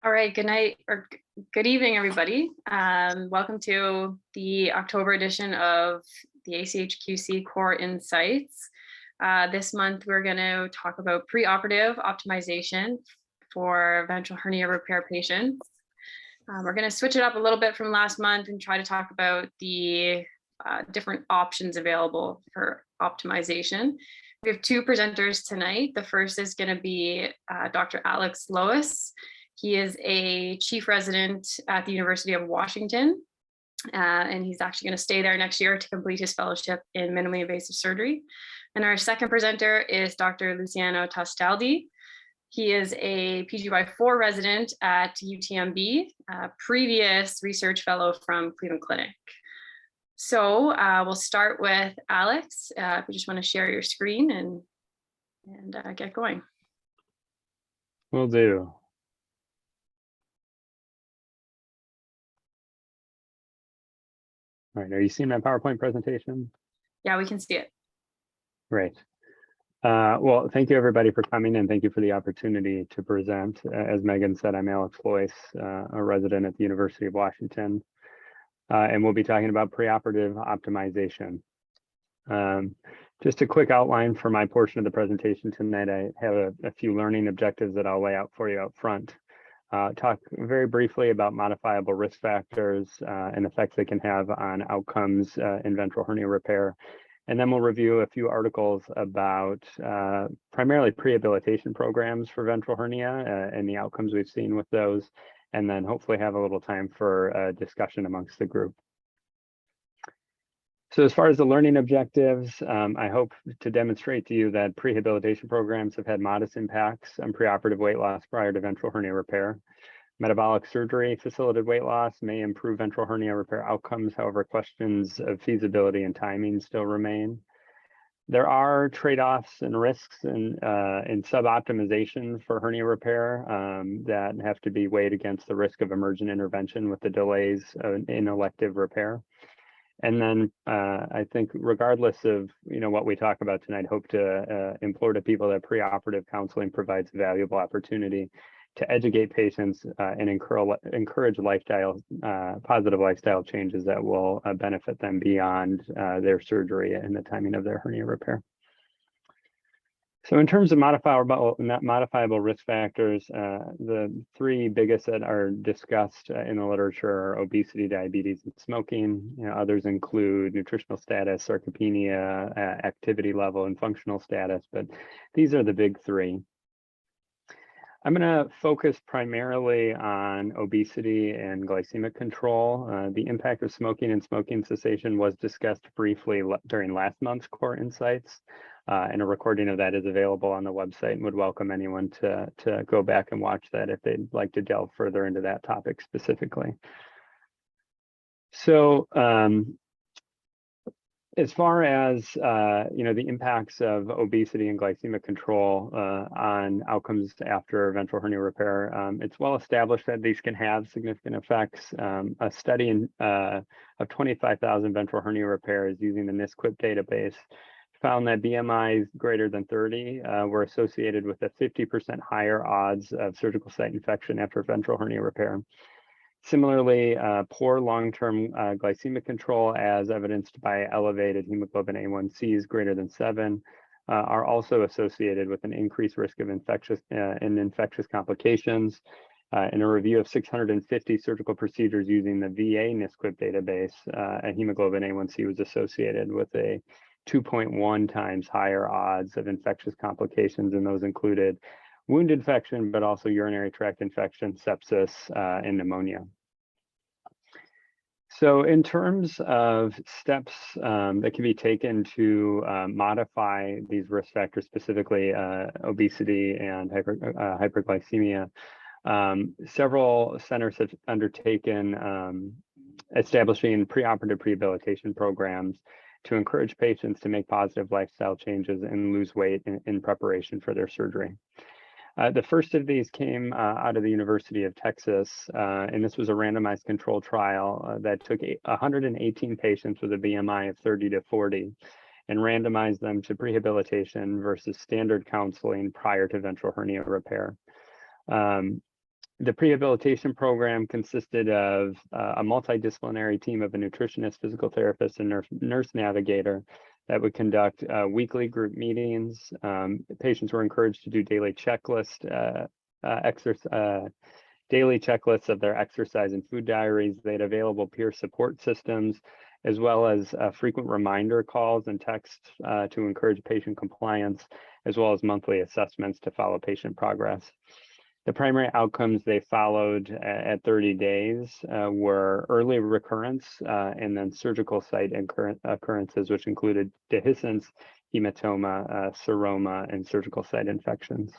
All right, good night or good evening, everybody. Welcome to the October edition of the ACHQC Core Insights. This month, we're going to talk about preoperative optimization for ventral hernia repair patients. We're going to switch it up a little bit from last month and try to talk about the different options available for optimization. We have two presenters tonight. The first is going to be Dr. Alex Lois. He is a chief resident at the University of Washington, and he's actually going to stay there next year to complete his fellowship in minimally invasive surgery. And our second presenter is Dr. Luciano Tastaldi. He is a PGY4 resident at UTMB, a previous research fellow from Cleveland Clinic. So we'll start with Alex. If you just want to share your screen and get going. Will do. All right, are you seeing my PowerPoint presentation? Yeah, we can see it. Great. Well, thank you everybody for coming, and thank you for the opportunity to present. As Megan said, I'm Alex Lois, a resident at the University of Washington, and we'll be talking about preoperative optimization. Just a quick outline for my portion of the presentation tonight. I have a few learning objectives that I'll lay out for you up front. Talk very briefly about modifiable risk factors and effects they can have on outcomes in ventral hernia repair. And then we'll review a few articles about primarily prehabilitation programs for ventral hernia and the outcomes we've seen with those, and then hopefully have a little time for discussion amongst the group. So as far as the learning objectives, I hope to demonstrate to you that prehabilitation programs have had modest impacts on preoperative weight loss prior to ventral hernia repair. Metabolic surgery facilitated weight loss may improve ventral hernia repair outcomes. However, questions of feasibility and timing still remain. There are trade-offs and risks in sub-optimization for hernia repair that have to be weighed against the risk of emergent intervention with the delays in elective repair. And then I think regardless of what we talk about tonight, hope to implore to people that preoperative counseling provides a valuable opportunity to educate patients and encourage positive lifestyle changes that will benefit them beyond their surgery and the timing of their hernia repair. So in terms of modifiable risk factors, the three biggest that are discussed in the literature are obesity, diabetes, and smoking. Others include nutritional status, sarcopenia, activity level, and functional status, but these are the big three. I'm going to focus primarily on obesity and glycemic control. The impact of smoking and smoking cessation was discussed briefly during last month's Core Insights. And a recording of that is available on the website, and would welcome anyone to go back and watch that if they'd like to delve further into that topic specifically. So as far as the impacts of obesity and glycemic control on outcomes after ventral hernia repair, it's well established that these can have significant effects. A study of 25,000 ventral hernia repairs using the NISQIP database found that BMIs greater than 30 were associated with a 50% higher odds of surgical site infection after ventral hernia repair. Similarly, poor long-term glycemic control, as evidenced by elevated hemoglobin A1Cs greater than 7, are also associated with an increased risk of infectious complications. In a review of 650 surgical procedures using the VA NISQIP database, a hemoglobin A1C was associated with a 2.1 times higher odds of infectious complications, and those included wound infection, but also urinary tract infection, sepsis, and pneumonia. So in terms of steps that can be taken to modify these risk factors, specifically obesity and hyperglycemia, several centers have undertaken establishing preoperative rehabilitation programs to encourage patients to make positive lifestyle changes and lose weight in preparation for their surgery. The first of these came out of the University of Texas, and this was a randomized controlled trial that took 118 patients with a BMI of 30 to 40 and randomized them to prehabilitation versus standard counseling prior to ventral hernia repair. The prehabilitation program consisted of a multidisciplinary team of a nutritionist, physical therapist, and nurse navigator that would conduct weekly group meetings. Patients were encouraged to do daily daily checklists of their exercise and food diaries. They had available peer support systems, as well as frequent reminder calls and texts to encourage patient compliance, as well as monthly assessments to follow patient progress. The primary outcomes they followed at 30 days were early recurrence and then surgical site occurrences, which included dehiscence, hematoma, seroma, and surgical site infections.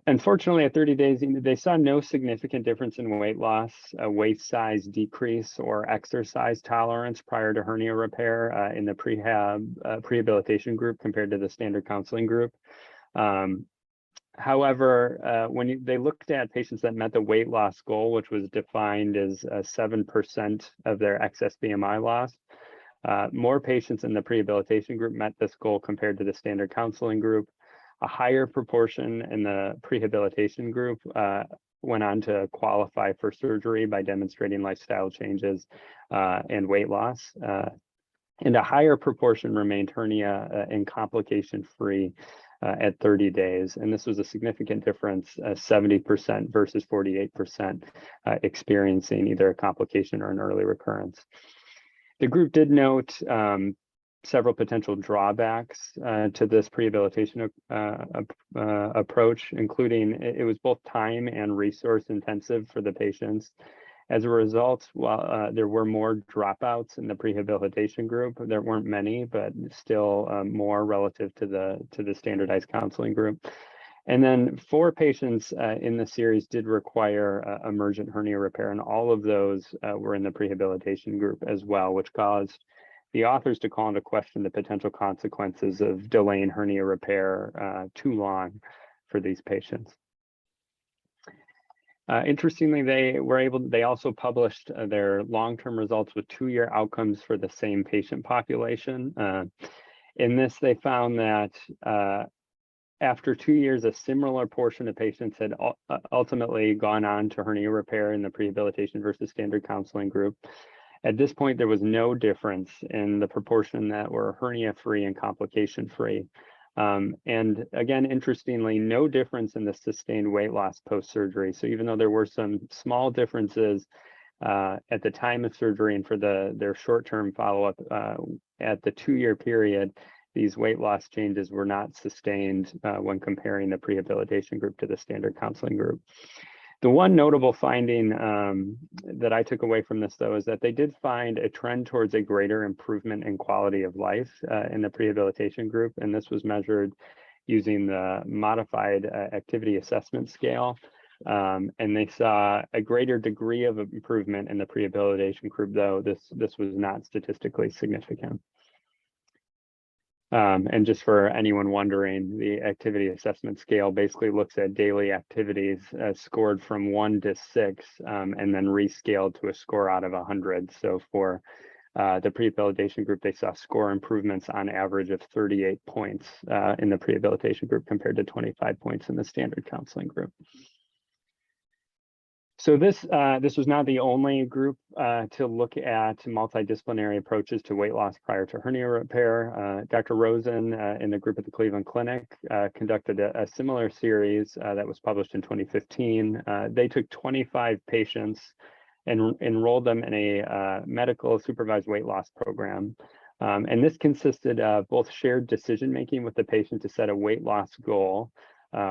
Unfortunately, at 30 days, they saw no significant difference in weight loss, waist size decrease, or exercise tolerance prior to hernia repair in the prehabilitation group compared to the standard counseling group. However, when they looked at patients that met the weight loss goal, which was defined as 7% of their excess BMI loss, more patients in the prehabilitation group met this goal compared to the standard counseling group. A higher proportion in the prehabilitation group went on to qualify for surgery by demonstrating lifestyle changes and weight loss. And a higher proportion remained hernia and complication-free at 30 days. And this was a significant difference, 70% versus 48% experiencing either a complication or an early recurrence. The group did note several potential drawbacks to this prehabilitation approach, including it was both time and resource intensive for the patients. As a result, while there were more dropouts in the prehabilitation group, there weren't many, but still more relative to the standardized counseling group. And then 4 patients in the series did require emergent hernia repair, and all of those were in the prehabilitation group as well, which caused the authors to call into question the potential consequences of delaying hernia repair too long for these patients. Interestingly, they also published their long-term results with 2-year outcomes for the same patient population. In this, they found that after 2 years, a similar portion of patients had ultimately gone on to hernia repair in the prehabilitation versus standard counseling group. At this point, there was no difference in the proportion that were hernia-free and complication-free. And again, interestingly, no difference in the sustained weight loss post-surgery. So even though there were some small differences at the time of surgery and for their short-term follow-up at the 2-year period, these weight loss changes were not sustained when comparing the prehabilitation group to the standard counseling group. The one notable finding that I took away from this, though, is that they did find a trend towards a greater improvement in quality of life in the prehabilitation group, and this was measured using the modified activity assessment scale. And they saw a greater degree of improvement in the prehabilitation group, though this was not statistically significant. And just for anyone wondering, the activity assessment scale basically looks at daily activities scored from 1 to 6 and then rescaled to a score out of 100. So for the prehabilitation group, they saw score improvements on average of 38 points in the prehabilitation group compared to 25 points in the standard counseling group. So this was not the only group to look at multidisciplinary approaches to weight loss prior to hernia repair. Dr. Rosen in the group at the Cleveland Clinic conducted a similar series that was published in 2015. They took 25 patients and enrolled them in a medical supervised weight loss program. And this consisted of both shared decision-making with the patient to set a weight loss goal,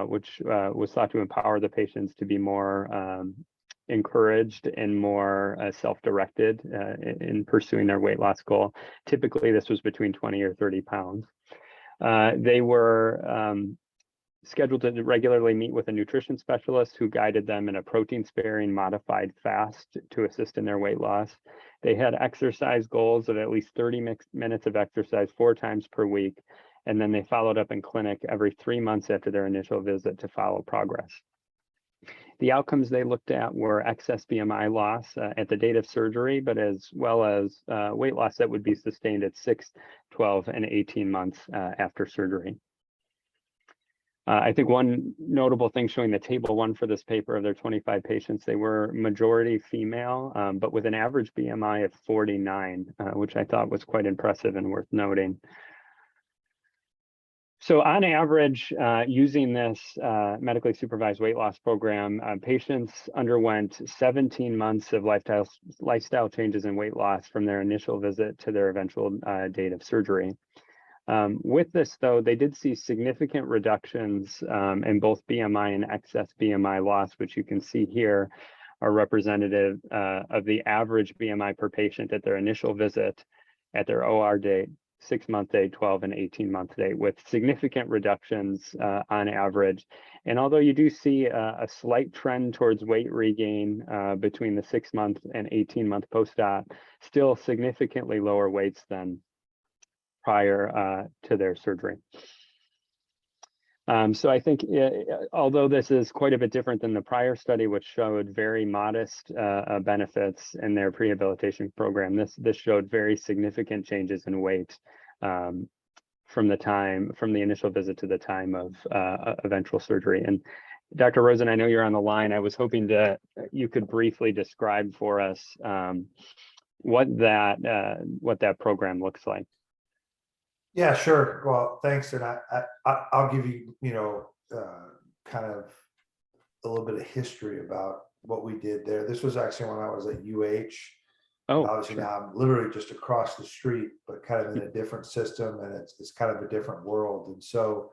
which was thought to empower the patients to be more encouraged and more self-directed in pursuing their weight loss goal. Typically, this was between 20 or 30 pounds. They were scheduled to regularly meet with a nutrition specialist who guided them in a protein-sparing modified fast to assist in their weight loss. They had exercise goals of at least 30 minutes of exercise 4 times per week, and then they followed up in clinic every 3 months after their initial visit to follow progress. The outcomes they looked at were excess BMI loss at the date of surgery, but as well as weight loss that would be sustained at 6, 12, and 18 months after surgery. I think one notable thing showing the table one for this paper of their 25 patients, they were majority female, but with an average BMI of 49, which I thought was quite impressive and worth noting. So on average, using this medically supervised weight loss program, patients underwent 17 months of lifestyle changes and weight loss from their initial visit to their eventual date of surgery. With this, though, they did see significant reductions in both BMI and excess BMI loss, which you can see here are representative of the average BMI per patient at their initial visit at their OR date, 6-month date, 12 and 18-month date, with significant reductions on average. And although you do see a slight trend towards weight regain between the 6-month and 18-month post-op, still significantly lower weights than prior to their surgery. So I think, although this is quite a bit different than the prior study, which showed very modest benefits in their prehabilitation program, this showed very significant changes in weight from the initial visit to the time of eventual surgery. And Dr. Rosen, I know you're on the line. I was hoping you could briefly describe for us what that program looks like. Yeah, sure. Well, thanks. And I'll give you, kind of a little bit of history about what we did there. This was actually when I was at UH. Oh, obviously sure. now I'm literally just across the street, but kind of in a different system, and it's kind of a different world. And so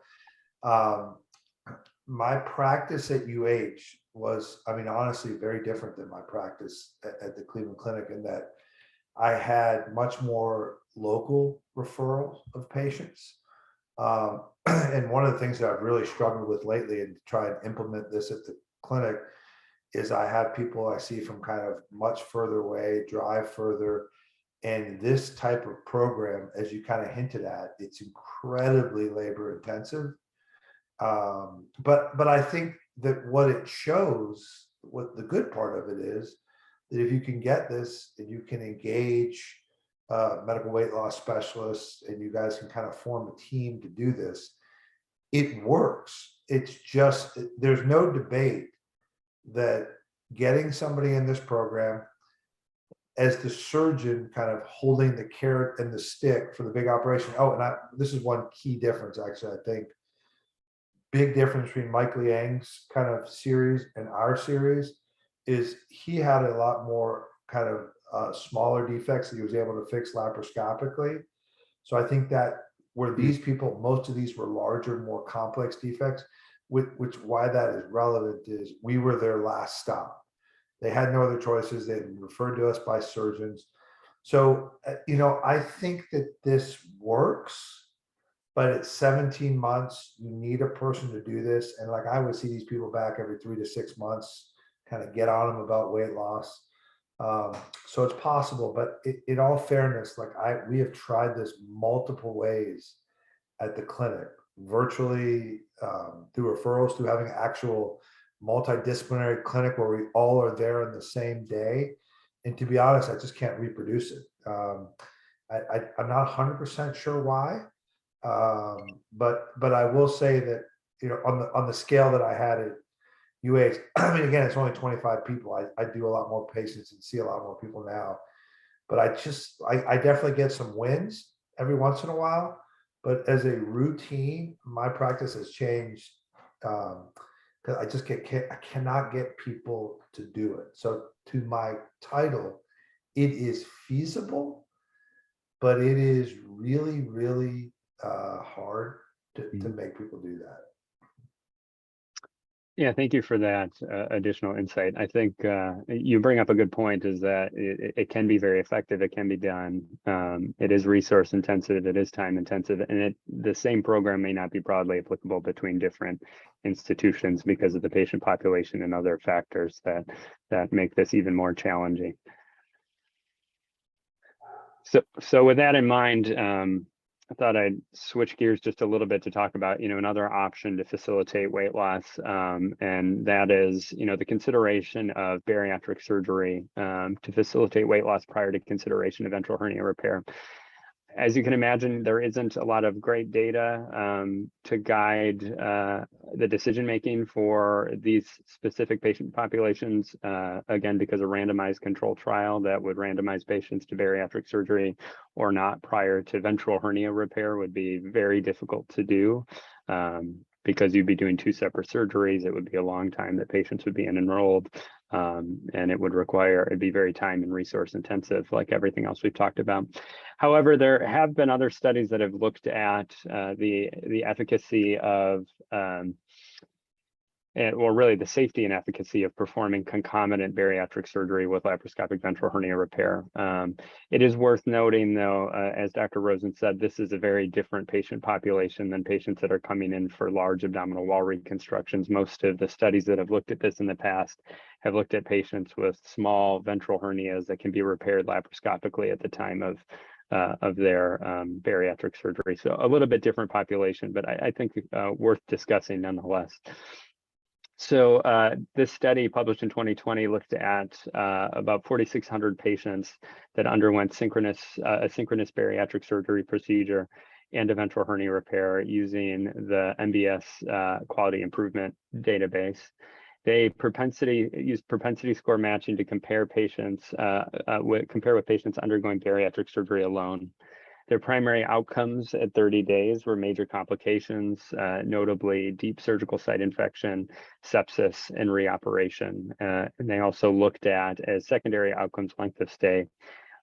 my practice at UH was, honestly, very different than my practice at the Cleveland Clinic, in that I had much more local referrals of patients. And one of the things that I've really struggled with lately, and to try and implement this at the clinic, is I have people I see from kind of much further away, drive further. And this type of program, as you kind of hinted at, it's incredibly labor intensive. But I think that what it shows, what the good part of it is, that if you can get this and you can engage medical weight loss specialists, and you guys can kind of form a team to do this, it works. It's just, there's no debate that getting somebody in this program, as the surgeon kind of holding the carrot and the stick for the big operation. Oh, and this is one key difference, actually, I think. Big difference between Mike Liang's kind of series and our series is he had a lot more kind of smaller defects that he was able to fix laparoscopically. So I think that where these people, most of these were larger, more complex defects, which why that is relevant is we were their last stop. They had no other choices. They been referred to us by surgeons. So, I think that this works, but at 17 months, you need a person to do this. And like I would see these people back every 3 to 6 months, kind of get on them about weight loss. So it's possible, but in all fairness, we have tried this multiple ways at the clinic, virtually, through referrals, through having an actual multidisciplinary clinic where we all are there on the same day. And to be honest, I just can't reproduce it. I'm not 100% sure why, but I will say that, on the scale that I had at UH, again, it's only 25 people. I do a lot more patients and see a lot more people now, but I definitely get some wins every once in a while. But as a routine, my practice has changed, because I cannot get people to do it. So to my title, it is feasible, but it is really, really hard to make people do that. Yeah, thank you for that additional insight. I think you bring up a good point, is that it can be very effective. It can be done. It is resource intensive. It is time intensive. And the same program may not be broadly applicable between different institutions because of the patient population and other factors that make this even more challenging. So with that in mind, I thought I'd switch gears just a little bit to talk about, another option to facilitate weight loss, and that is, the consideration of bariatric surgery to facilitate weight loss prior to consideration of ventral hernia repair. As you can imagine, there isn't a lot of great data to guide the decision-making for these specific patient populations, again, because a randomized control trial that would randomize patients to bariatric surgery or not prior to ventral hernia repair would be very difficult to do. Because you'd be doing 2 separate surgeries, it would be a long time that patients would be enrolled, and it'd be very time and resource intensive, like everything else we've talked about. However, there have been other studies that have looked at the efficacy of or really the safety and efficacy of performing concomitant bariatric surgery with laparoscopic ventral hernia repair. It is worth noting, though, as Dr. Rosen said, this is a very different patient population than patients that are coming in for large abdominal wall reconstructions. Most of the studies that have looked at this in the past have looked at patients with small ventral hernias that can be repaired laparoscopically at the time of their bariatric surgery. So a little bit different population, but I think worth discussing nonetheless. So this study published in 2020 looked at about 4,600 patients that underwent a synchronous bariatric surgery procedure and a ventral hernia repair using the MBS quality improvement database. They used propensity score matching to compare patients with patients undergoing bariatric surgery alone. Their primary outcomes at 30 days were major complications, notably deep surgical site infection, sepsis, and reoperation. And they also looked at, as secondary outcomes, length of stay,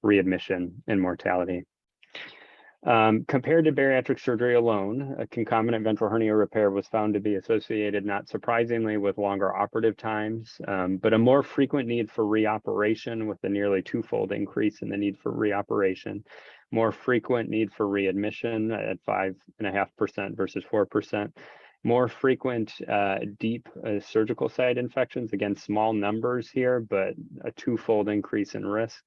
readmission, and mortality. Compared to bariatric surgery alone, a concomitant ventral hernia repair was found to be associated, not surprisingly, with longer operative times, but a more frequent need for reoperation, with a nearly 2-fold increase in the need for reoperation, more frequent need for readmission at 5.5% versus 4%, more frequent deep surgical site infections, again, small numbers here, but a 2-fold increase in risk.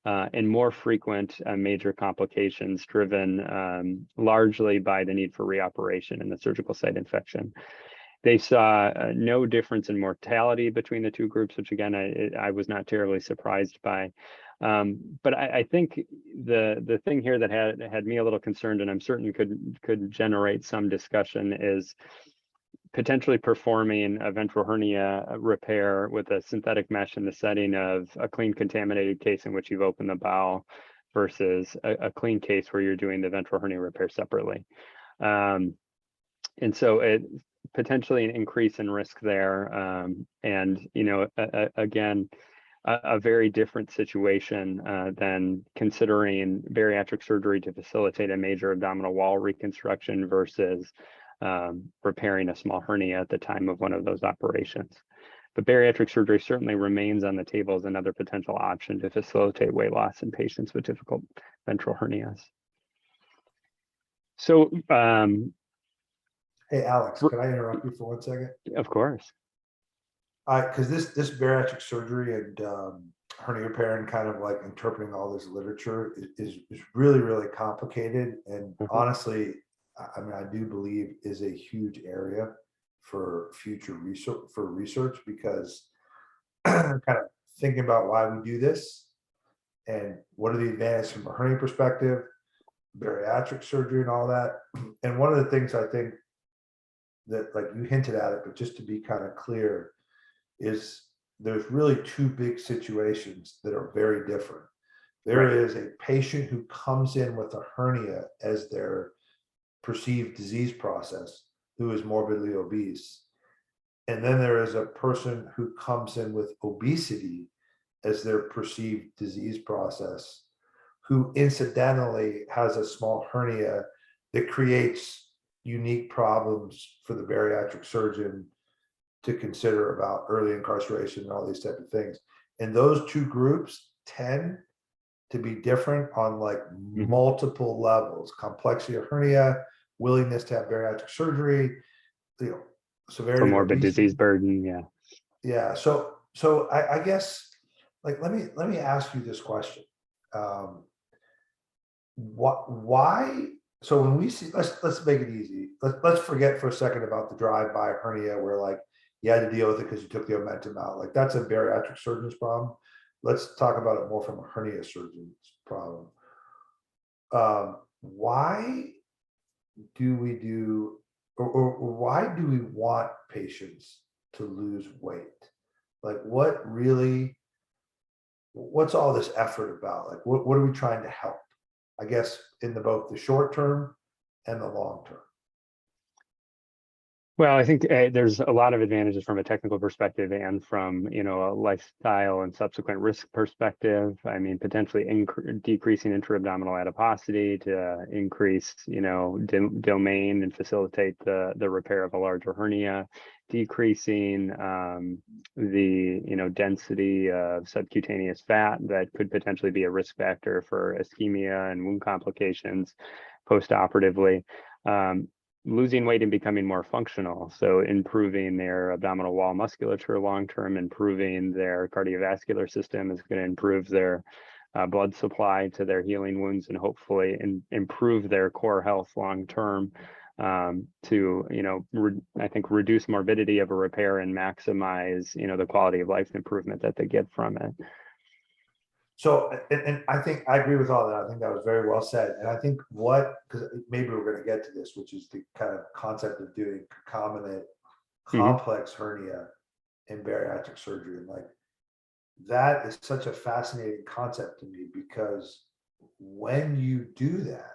And more frequent major complications driven largely by the need for reoperation and the surgical site infection. They saw no difference in mortality between the 2 groups, which again, I was not terribly surprised by. But I think the thing here that had me a little concerned, and I'm certain could generate some discussion, is potentially performing a ventral hernia repair with a synthetic mesh in the setting of a clean contaminated case in which you've opened the bowel versus a clean case where you're doing the ventral hernia repair separately. And so it potentially an increase in risk there. And, you know, again, a very different situation than considering bariatric surgery to facilitate a major abdominal wall reconstruction versus repairing a small hernia at the time of one of those operations. But bariatric surgery certainly remains on the table as another potential option to facilitate weight loss in patients with difficult ventral hernias. So, hey, Alex, can I interrupt you for 1 second? Of course. Because this bariatric surgery and hernia repair and kind of like interpreting all this literature is really, really complicated. And honestly, I mean, I do believe is a huge area for future research, because kind of thinking about why we do this and what are the advantages from a hernia perspective, bariatric surgery and all that. And one of the things I think that, like, you hinted at it, but just to be kind of clear, is there's really 2 big situations that are very different. There is a patient who comes in with a hernia as their perceived disease process, who is morbidly obese. And then there is a person who comes in with obesity as their perceived disease process, who incidentally has a small hernia that creates unique problems for the bariatric surgeon to consider about early incarceration and all these type of things. And those 2 groups tend to be different on like multiple levels: complexity of hernia, willingness to have bariatric surgery, you know, severity, morbid disease burden. Yeah. So I guess, like, let me ask you this question. Why? So when we see, let's make it easy. Let's forget for a second about the drive-by hernia where, like, you had to deal with it because you took the omentum out. Like, that's a bariatric surgeon's problem. Let's talk about it more from a hernia surgeon's problem. why do we do, or why do we want patients to lose weight? Like, what's all this effort about? Like, what are we trying to help? I guess in both the short term and the long term. Well, I think there's a lot of advantages from a technical perspective and from, a lifestyle and subsequent risk perspective. I mean, potentially decreasing intra-abdominal adiposity to increase, domain and facilitate the repair of a larger hernia, decreasing the, density of subcutaneous fat that could potentially be a risk factor for ischemia and wound complications post-operatively. Losing weight and becoming more functional. So improving their abdominal wall musculature long-term, improving their cardiovascular system is going to improve their blood supply to their healing wounds and hopefully improve their core health long-term to, I think reduce morbidity of a repair and maximize, the quality of life improvement that they get from it. So, and I think I agree with all that. I think that was very well said. And I think because maybe we're going to get to this, which is the kind of concept of doing concomitant complex hernia in bariatric surgery. And like, that is such a fascinating concept to me, because when you do that,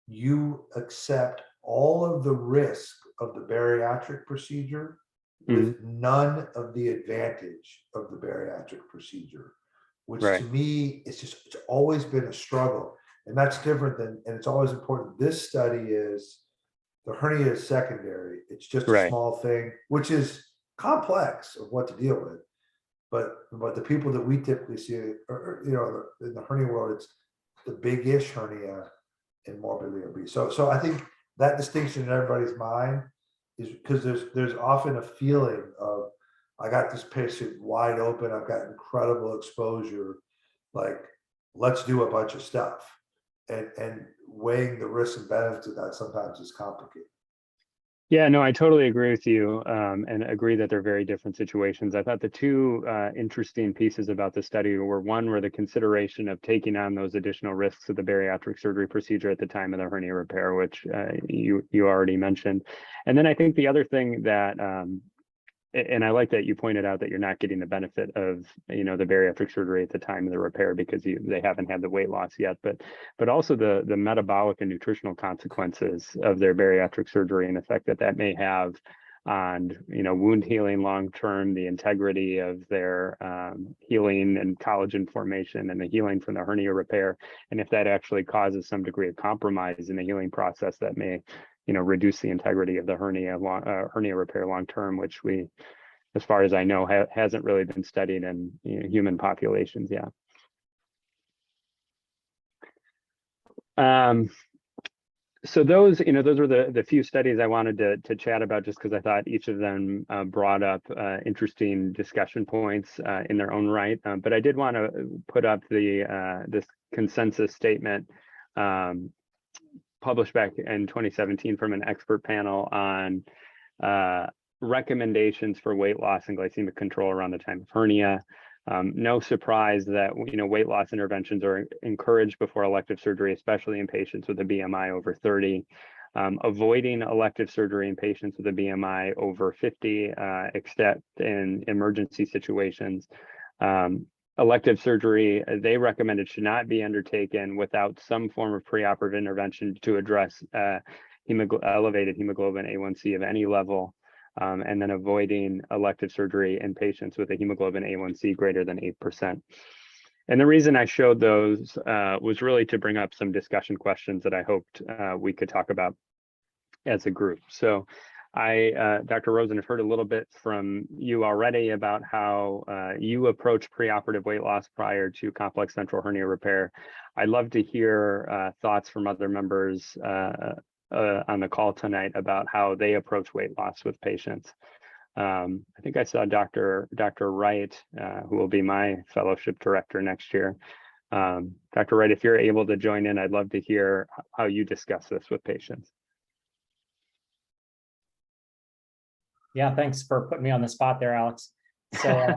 you accept all of the risk of the bariatric procedure with none of the advantage of the bariatric procedure. Which to me, it's always been a struggle. And that's different than, and it's always important. This study is, the hernia is secondary. It's just a small thing, which is complex of what to deal with. But the people that we typically see, in the hernia world, it's the big-ish hernia and morbidly obese. So I think that distinction in everybody's mind is because there's often a feeling of, I got this patient wide open. I've got incredible exposure. Like, let's do a bunch of stuff. And weighing the risks and benefits of that sometimes is complicated. Yeah, no, I totally agree with you and agree that they're very different situations. I thought the two interesting pieces about the study were, one, were the consideration of taking on those additional risks of the bariatric surgery procedure at the time of the hernia repair, which you already mentioned. And then I think the other thing that and I like that you pointed out that you're not getting the benefit of, the bariatric surgery at the time of the repair because they haven't had the weight loss yet, but also the metabolic and nutritional consequences of their bariatric surgery and effect that may have on, wound healing long-term, the integrity of their healing and collagen formation and the healing from the hernia repair. And if that actually causes some degree of compromise in the healing process, that may reduce the integrity of the hernia repair long term, which we, as far as I know, hasn't really been studied in human populations yet. So those were the few studies I wanted to chat about, just because I thought each of them brought up interesting discussion points in their own right. But I did want to put up this consensus statement published back in 2017 from an expert panel on recommendations for weight loss and glycemic control around the time of hernia. No surprise that weight loss interventions are encouraged before elective surgery, especially in patients with a BMI over 30. Avoiding elective surgery in patients with a BMI over 50, except in emergency situations. Elective surgery, they recommended, should not be undertaken without some form of preoperative intervention to address elevated hemoglobin A1C of any level, and then avoiding elective surgery in patients with a hemoglobin A1C greater than 8%. And the reason I showed those was really to bring up some discussion questions that I hoped we could talk about as a group. So Dr. Rosen, have heard a little bit from you already about how you approach preoperative weight loss prior to complex central hernia repair. I'd love to hear thoughts from other members on the call tonight about how they approach weight loss with patients. I think I saw Dr. Wright, who will be my fellowship director next year. Dr. Wright, if you're able to join in, I'd love to hear how you discuss this with patients. Yeah, thanks for putting me on the spot there, Alex. So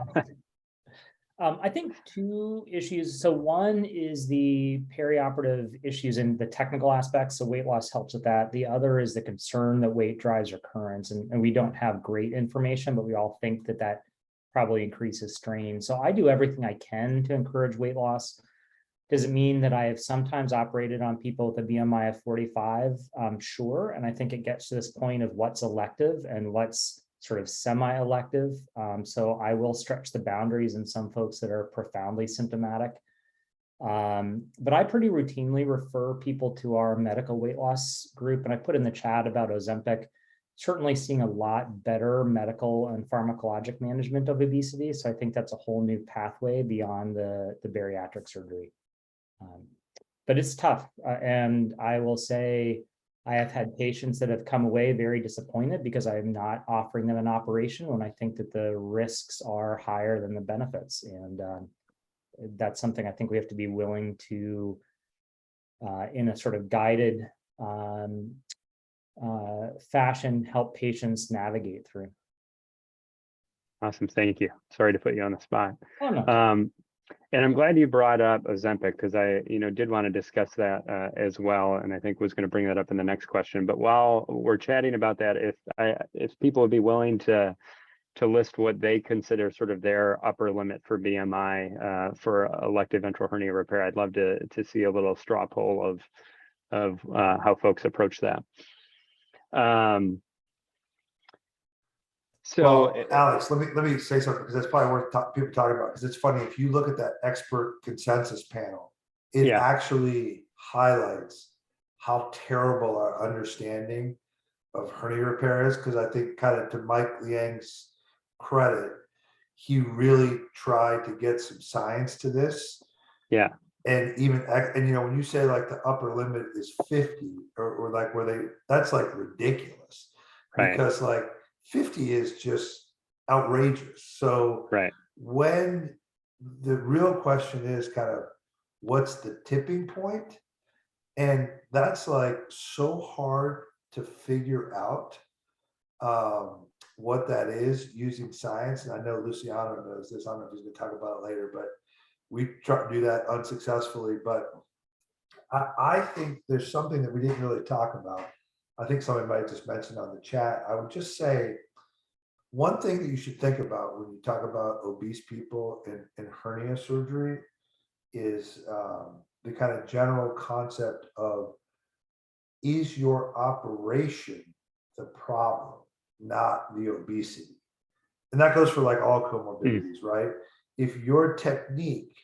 I think two issues. So one is the perioperative issues and the technical aspects. So weight loss helps with that. The other is the concern that weight drives recurrence. And we don't have great information, but we all think that that probably increases strain. So I do everything I can to encourage weight loss. Does it mean that I have sometimes operated on people with a BMI of 45? Sure. And I think it gets to this point of what's elective and what's sort of semi-elective. So I will stretch the boundaries in some folks that are profoundly symptomatic. But I pretty routinely refer people to our medical weight loss group. And I put in the chat about Ozempic, certainly seeing a lot better medical and pharmacologic management of obesity. So I think that's a whole new pathway beyond the bariatric surgery. But it's tough. And I will say, I have had patients that have come away very disappointed because I am not offering them an operation when I think that the risks are higher than the benefits. And that's something I think we have to be willing to, in a sort of guided fashion, help patients navigate through. Awesome. Thank you. Sorry to put you on the spot. Oh, no. And I'm glad you brought up Ozempic because I, did want to discuss that as well, and I think was going to bring that up in the next question. But while we're chatting about that, if people would be willing to list what they consider sort of their upper limit for BMI for elective ventral hernia repair, I'd love to see a little straw poll of how folks approach that. Well, Alex, let me say something because that's probably worth people talking about, because it's funny, if you look at that expert consensus panel, it actually highlights how terrible our understanding of hernia repair is. Because I think, kind of to Mike Liang's credit, he really tried to get some science to this. Yeah. And even, and when you say like the upper limit is 50 or like that's like ridiculous, right? Because like 50 is just outrageous. So when the real question is kind of what's the tipping point, and that's like so hard to figure out what that is using science. And I know Luciano knows this. I don't know if he's going to talk about it later, but we tried to do that unsuccessfully. But I think there's something that we didn't really talk about. I think somebody might have just mentioned on the chat. I would just say one thing that you should think about when you talk about obese people in hernia surgery is the kind of general concept of, is your operation the problem, not the obesity? And that goes for like all comorbidities, right? If your technique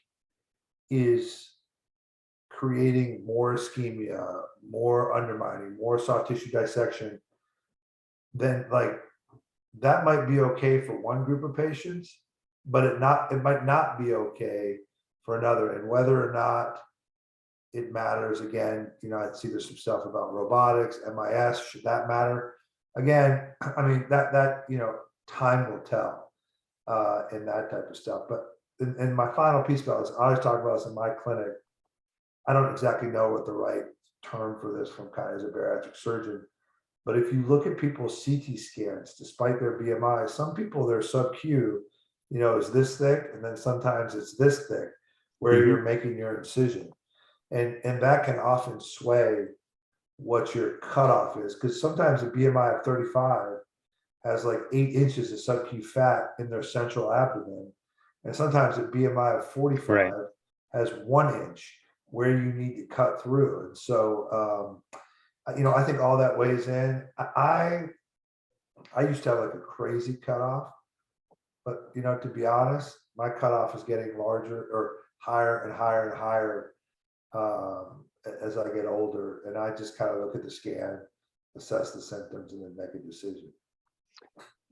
is creating more ischemia, more undermining, more soft tissue dissection, then like that might be okay for one group of patients, but it might not be okay for another. And whether or not it matters, again, I see there's some stuff about robotics, MIS, should that matter? Again, I mean, that time will tell and that type of stuff. But and my final piece about this, I always talk about this in my clinic. I don't exactly know what the right term for this from kind of as a bariatric surgeon, but if you look at people's CT scans, despite their BMI, some people, their sub-Q, is this thick, and then sometimes it's this thick, where you're making your incision. And that can often sway what your cutoff is, because sometimes a BMI of 35 has like 8 inches of sub-Q fat in their central abdomen. And sometimes a BMI of 45 has 1 inch where you need to cut through. And so, I think all that weighs in. I used to have like a crazy cutoff, but to be honest, my cutoff is getting larger or higher and higher and higher as I get older. And I just kind of look at the scan, assess the symptoms, and then make a decision.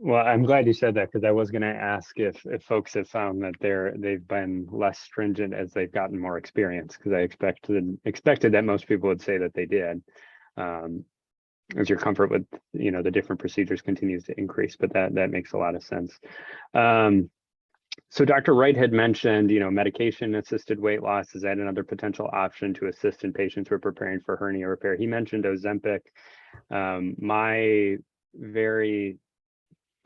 Well, I'm glad you said that, because I was going to ask if folks have found that they've been less stringent as they've gotten more experience, because I expected that most people would say that they did, as your comfort with the different procedures continues to increase. But that makes a lot of sense. So Dr. Wright had mentioned, medication assisted weight loss. Is that another potential option to assist in patients who are preparing for hernia repair? He mentioned Ozempic. My very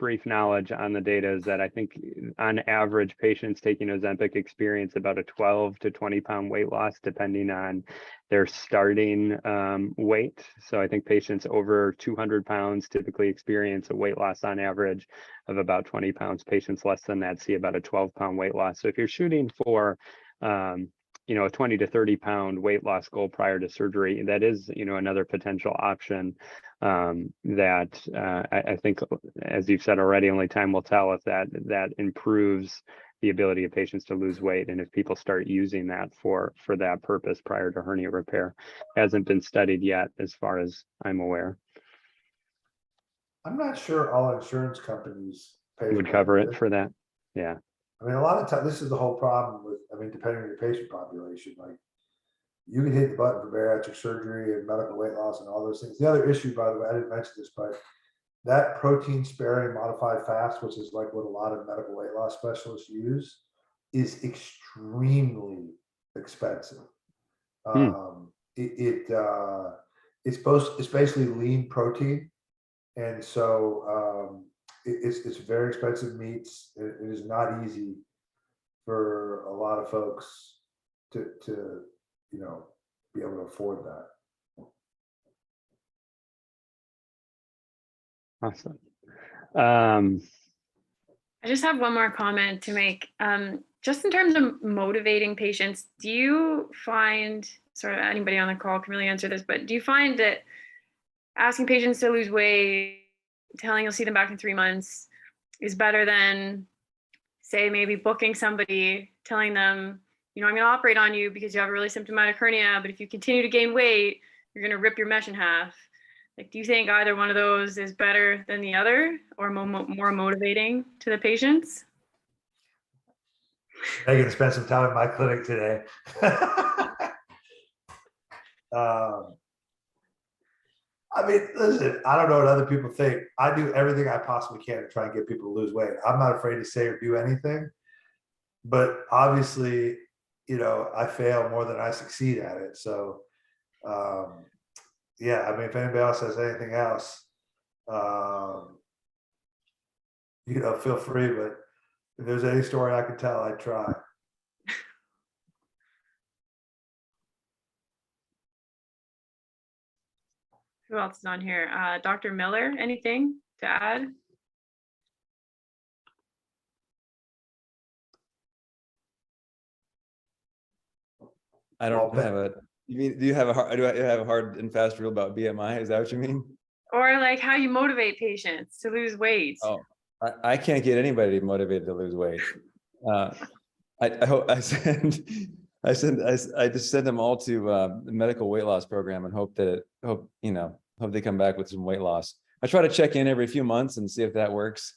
brief knowledge on the data is that I think on average, patients taking Ozempic experience about a 12 to 20 pound weight loss, depending on their starting weight. So I think patients over 200 pounds typically experience a weight loss on average of about 20 pounds. Patients less than that see about a 12-pound weight loss. So if you're shooting for a 20 to 30 pound weight loss goal prior to surgery, that is, another potential option that I think, as you've said already, only time will tell if that improves the ability of patients to lose weight, and if people start using that for that purpose prior to hernia repair. Hasn't been studied yet, as far as I'm aware. I'm not sure all insurance companies Would cover it for that. Yeah. I mean, a lot of times, this is the whole problem with, depending on your patient population, like you can hit the button for bariatric surgery and medical weight loss and all those things. The other issue, by the way, I didn't mention this, but that protein sparing modified fast, which is like what a lot of medical weight loss specialists use, is extremely expensive. It's basically lean protein. And so it's very expensive meats. It is not easy for a lot of folks to be able to afford that. Awesome. I just have one more comment to make. Just in terms of motivating patients, do you find, sort of anybody on the call can really answer this, but do you find that asking patients to lose weight, telling you'll see them back in 3 months is better than, say, maybe booking somebody, telling them, I'm going to operate on you because you have a really symptomatic hernia, but if you continue to gain weight, you're going to rip your mesh in half. Like, do you think either one of those is better than the other, or more motivating to the patients? I'm going to spend some time in my clinic today. Listen, I don't know what other people think. I do everything I possibly can to try and get people to lose weight. I'm not afraid to say or do anything, but obviously, I fail more than I succeed at it. So, yeah, if anybody else has anything else, feel free, but if there's any story I can tell, I'd try. Who else is on here? Dr. Miller, anything to add? I don't have a. You mean, do I have a hard and fast rule about BMI? Is that what you mean? Or like how you motivate patients to lose weight? Oh, I can't get anybody motivated to lose weight. I hope I just send them all to the medical weight loss program and hope they come back with some weight loss. I try to check in every few months and see if that works.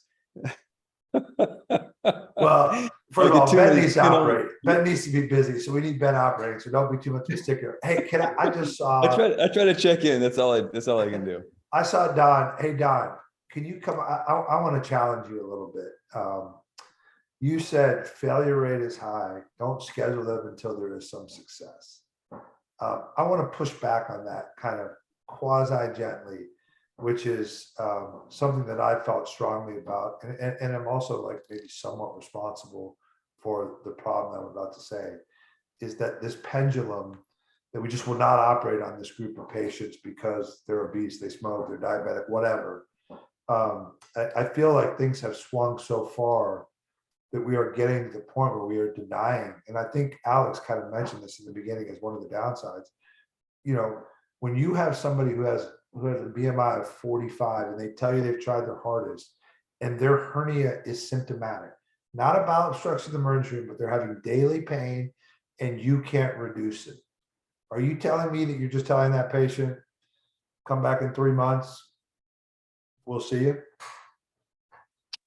Well, first of all, Ben needs to operate. Ben needs to be busy, so we need Ben operating. So don't be too much of a sticker. Hey, I just saw. I try to check in. That's all I can do. I saw Don. Hey, Don, can you come? I want to challenge you a little bit. You said failure rate is high. Don't schedule them until there is some success. I want to push back on that kind of quasi-gently, which is something that I felt strongly about. And I'm also like maybe somewhat responsible for the problem I'm about to say, is that this pendulum that we just will not operate on this group of patients because they're obese, they smoke, they're diabetic, whatever. I feel like things have swung so far that we are getting to the point where we are denying. And I think Alex kind of mentioned this in the beginning as one of the downsides. When you have somebody who has a BMI of 45 and they tell you they've tried their hardest and their hernia is symptomatic, not a bowel obstruction of the emergency room, but they're having daily pain and you can't reduce it. Are you telling me that you're just telling that patient, come back in 3 months, we'll see you?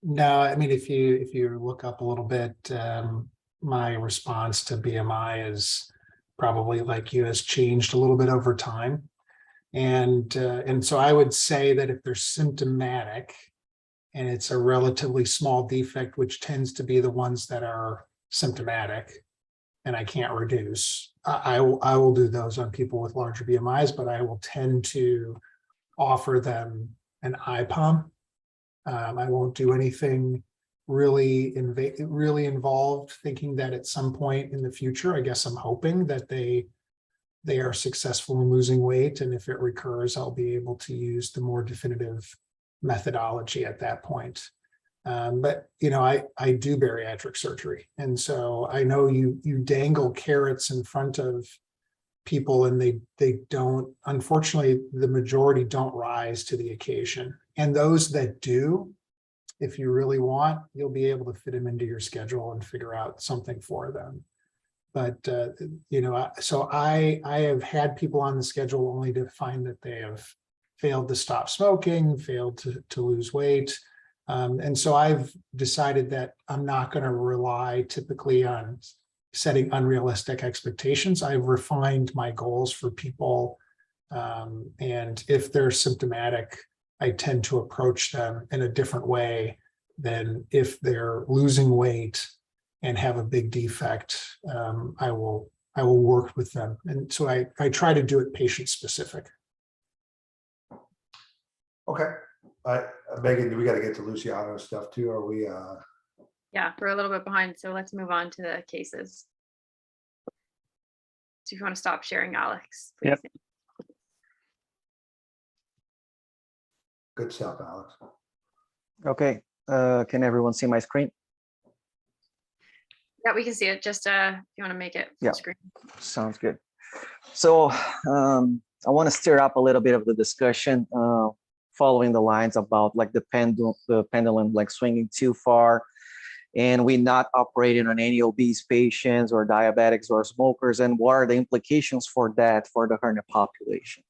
No, if you look up a little bit, my response to BMI is probably like you, has changed a little bit over time. And so I would say that if they're symptomatic and it's a relatively small defect, which tends to be the ones that are symptomatic and I can't reduce, I will do those on people with larger BMIs, but I will tend to offer them an IPOM I won't do anything really involved, thinking that at some point in the future, I guess I'm hoping that they are successful in losing weight. And if it recurs, I'll be able to use the more definitive methodology at that point. But I do bariatric surgery. And so I know you dangle carrots in front of people, and they don't, unfortunately, the majority don't rise to the occasion. And those that do, if you really want, you'll be able to fit them into your schedule and figure out something for them. But, so I have had people on the schedule only to find that they have failed to stop smoking, failed to lose weight. And so I've decided that I'm not going to rely typically on setting unrealistic expectations. I've refined my goals for people. And if they're symptomatic, I tend to approach them in a different way than if they're losing weight and have a big defect. I will work with them. And so I try to do it patient specific. Okay. Megan, do we got to get to Luciano stuff too? Are we? Yeah, we're a little bit behind, so let's move on to the cases. So if you want to stop sharing, Alex, please. Yep. Good stuff, Alex. Okay, can everyone see my screen? Yeah, we can see it. Just if you want to make it full Yeah. screen. Sounds good. So I want to stir up a little bit of the discussion following the lines about like the pendulum like swinging too far, and we not operating on any obese patients or diabetics or smokers, and what are the implications for that for the hernia population.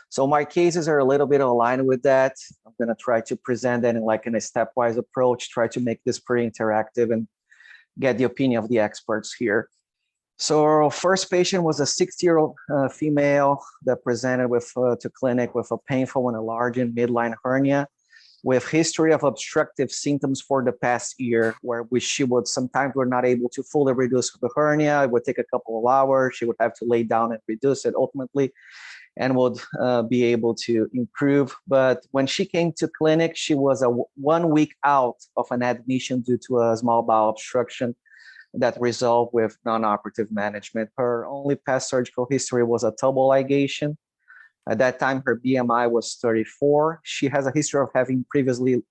So my cases are a little bit aligned with that. I'm going to try to present that in a stepwise approach, try to make this pretty interactive and get the opinion of the experts here. So our first patient was a 60-year-old female that presented to clinic with a painful and enlarging midline hernia with history of obstructive symptoms for the past year, where she would sometimes were not able to fully reduce the hernia. It would take a couple of hours. She would have to lay down and reduce it ultimately, and would be able to improve. But when she came to clinic, she was 1 week out of an admission due to a small bowel obstruction that resolved with non-operative management. Her only past surgical history was a tubal ligation. At that time, her BMI was 34. She has a history of having previously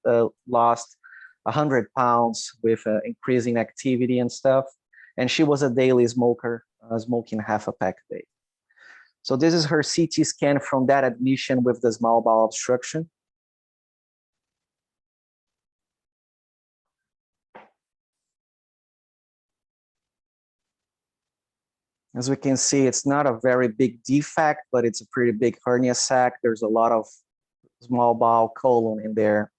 lost 100 pounds with increasing activity and stuff. And she was a daily smoker, smoking half a pack a day. So this is her CT scan from that admission with the small bowel obstruction. As we can see, it's not a very big defect, but it's a pretty big hernia sac. There's a lot of small bowel colon in there.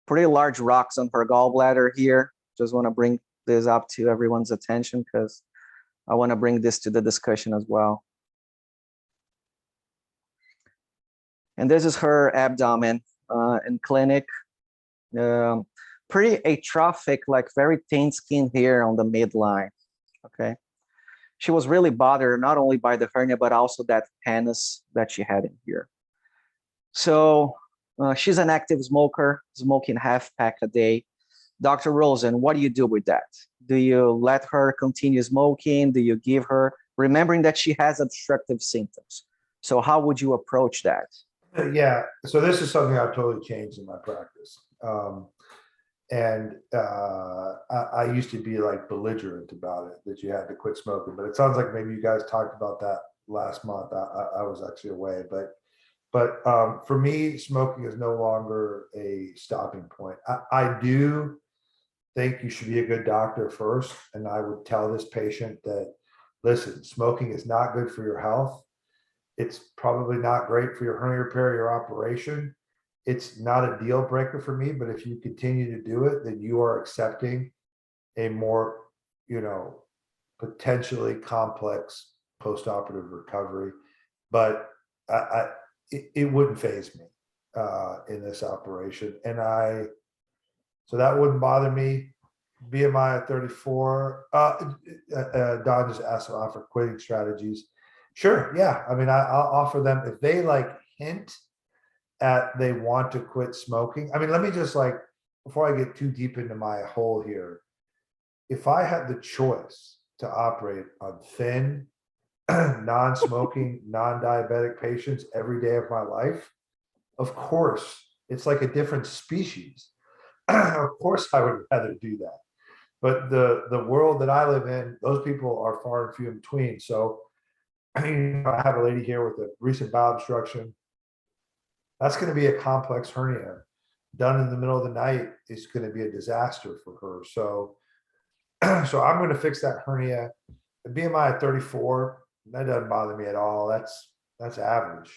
Pretty large rocks on her gallbladder here. Just want to bring this up to everyone's attention because I want to bring this to the discussion as well. And this is her abdomen in clinic. Pretty atrophic, like very thin skin here on the midline, okay? She was really bothered not only by the hernia, but also that pannus that she had in here. So she's an active smoker, smoking half pack a day. Dr. Rosen, what do you do with that? Do you let her continue smoking? Do you give her, remembering that she has obstructive symptoms? So how would you approach that? Yeah, so this is something I've totally changed in my practice. I used to be like belligerent about it, that you had to quit smoking, but it sounds like maybe you guys talked about that last month. I was actually away, but for me, smoking is no longer a stopping point. I do think you should be a good doctor first. And I would tell this patient that, listen, smoking is not good for your health. It's probably not great for your hernia repair, your operation. It's not a deal breaker for me, but if you continue to do it, then you are accepting a more, potentially complex post-operative recovery. But it wouldn't faze me in this operation. So that wouldn't bother me. BMI at 34. Don just asked about for quitting strategies. Sure, yeah. I mean, I'll offer them if they like hint at they want to quit smoking. I mean, let me just like, before I get too deep into my hole here, if I had the choice to operate on thin, non-smoking, non-diabetic patients every day of my life, of course, it's like a different species. Of course, I would rather do that. But the world that I live in, those people are far and few in between. So, I have a lady here with a recent bowel obstruction. That's going to be a complex hernia. Done in the middle of the night is going to be a disaster for her. So, so I'm going to fix that hernia. The BMI at 34, that doesn't bother me at all. That's average.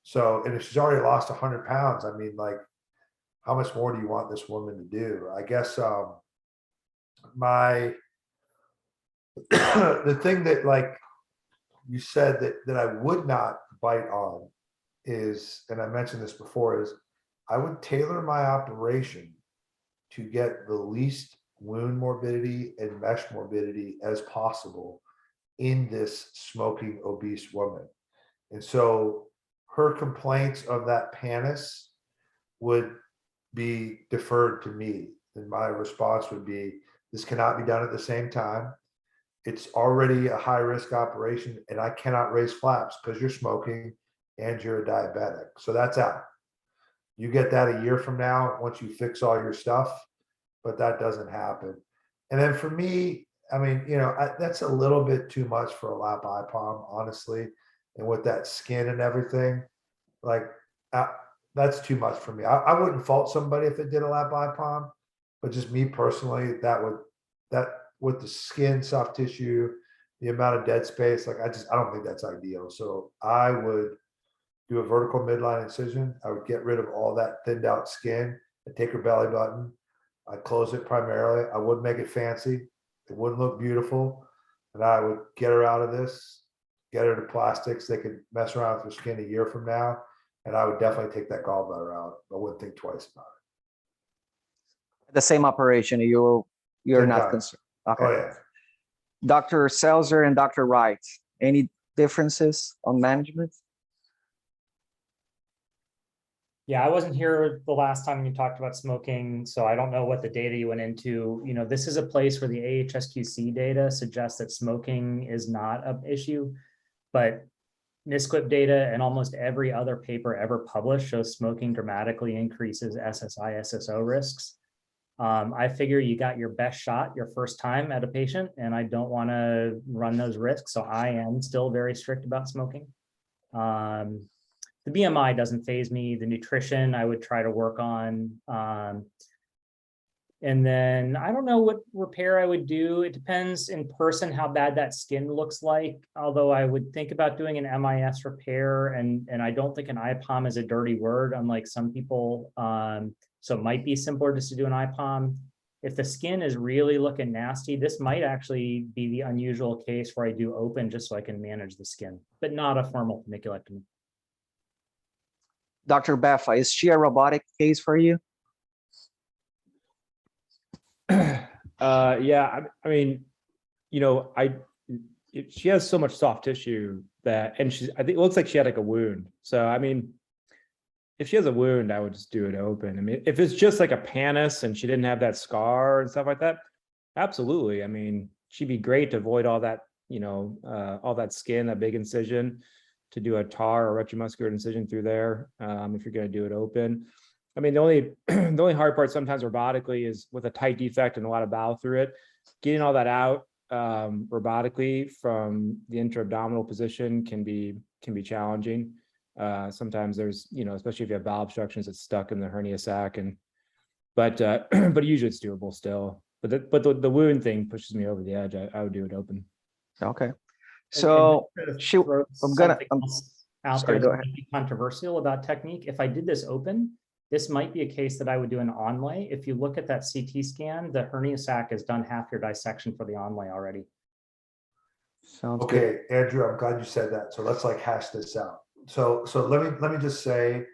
So, and if she's already lost 100 pounds, I mean, like, how much more do you want this woman to do? I guess the thing that, like you said, that I would not bite on is, and I mentioned this before, is I would tailor my operation to get the least wound morbidity and mesh morbidity as possible in this smoking obese woman. And so her complaints of that pannus would be deferred to me. And my response would be, this cannot be done at the same time. It's already a high risk operation and I cannot raise flaps because you're smoking and you're a diabetic. So that's out. You get that a year from now once you fix all your stuff, but that doesn't happen. And then for me, I mean, that's a little bit too much for a lap IPOM, honestly. And with that skin and everything, like that's too much for me. I wouldn't fault somebody if they did a lap IPOM, but just me personally, that with the skin, soft tissue, the amount of dead space, like I don't think that's ideal. So I would do a vertical midline incision. I would get rid of all that thinned out skin and take her belly button. I'd close it primarily. I wouldn't make it fancy. It wouldn't look beautiful. And I would get her out of this, get her to plastics. They could mess around with her skin a year from now. And I would definitely take that gallbladder out. I wouldn't think twice about it. The same operation, you're Same not time. concerned. Okay. Oh yeah. Dr. Selzer and Dr. Wright, any differences on management? Yeah, I wasn't here the last time you talked about smoking, so I don't know what the data you went into. This is a place where the AHSQC data suggests that smoking is not an issue, but NISQIP data and almost every other paper ever published shows smoking dramatically increases SSI, SSO risks. I figure you got your best shot your first time at a patient, and I don't want to run those risks, so I am still very strict about smoking. The BMI doesn't faze me. The nutrition I would try to work on. And then I don't know what repair I would do. It depends in person how bad that skin looks like. Although I would think about doing an MIS repair, and I don't think an IPOM is a dirty word, unlike some people. So it might be simpler just to do an IPOM. If the skin is really looking nasty, this might actually be the unusual case where I do open just so I can manage the skin, but not a formal funiculectomy. Dr. Baffa, is she a robotic case for you? Yeah, I mean, she has so much soft tissue that, and I think it looks like she had like a wound. So, I mean, if she has a wound, I would just do it open. I mean, if it's just like a pannus and she didn't have that scar and stuff like that, absolutely. I mean, she'd be great to avoid all that, all that skin, that big incision, to do a TAR or retromuscular incision through there. If you're going to do it open. I mean, the only hard part sometimes robotically is with a tight defect and a lot of bowel through it, getting all that out robotically from the intra-abdominal position can be challenging. Sometimes there's, especially if you have bowel obstructions, it's stuck in the hernia sac, but usually it's doable still. But the wound thing pushes me over the edge. I would do it open. Okay. So I'm gonna out sorry, there go that might be controversial about technique. If I did this open, this might be a case that I would do an onlay. If you look at that CT scan, the hernia sac has done half your dissection for the onlay already. Sounds Okay, Andrew, I'm glad you said that. So let's like hash this out. So let me just say,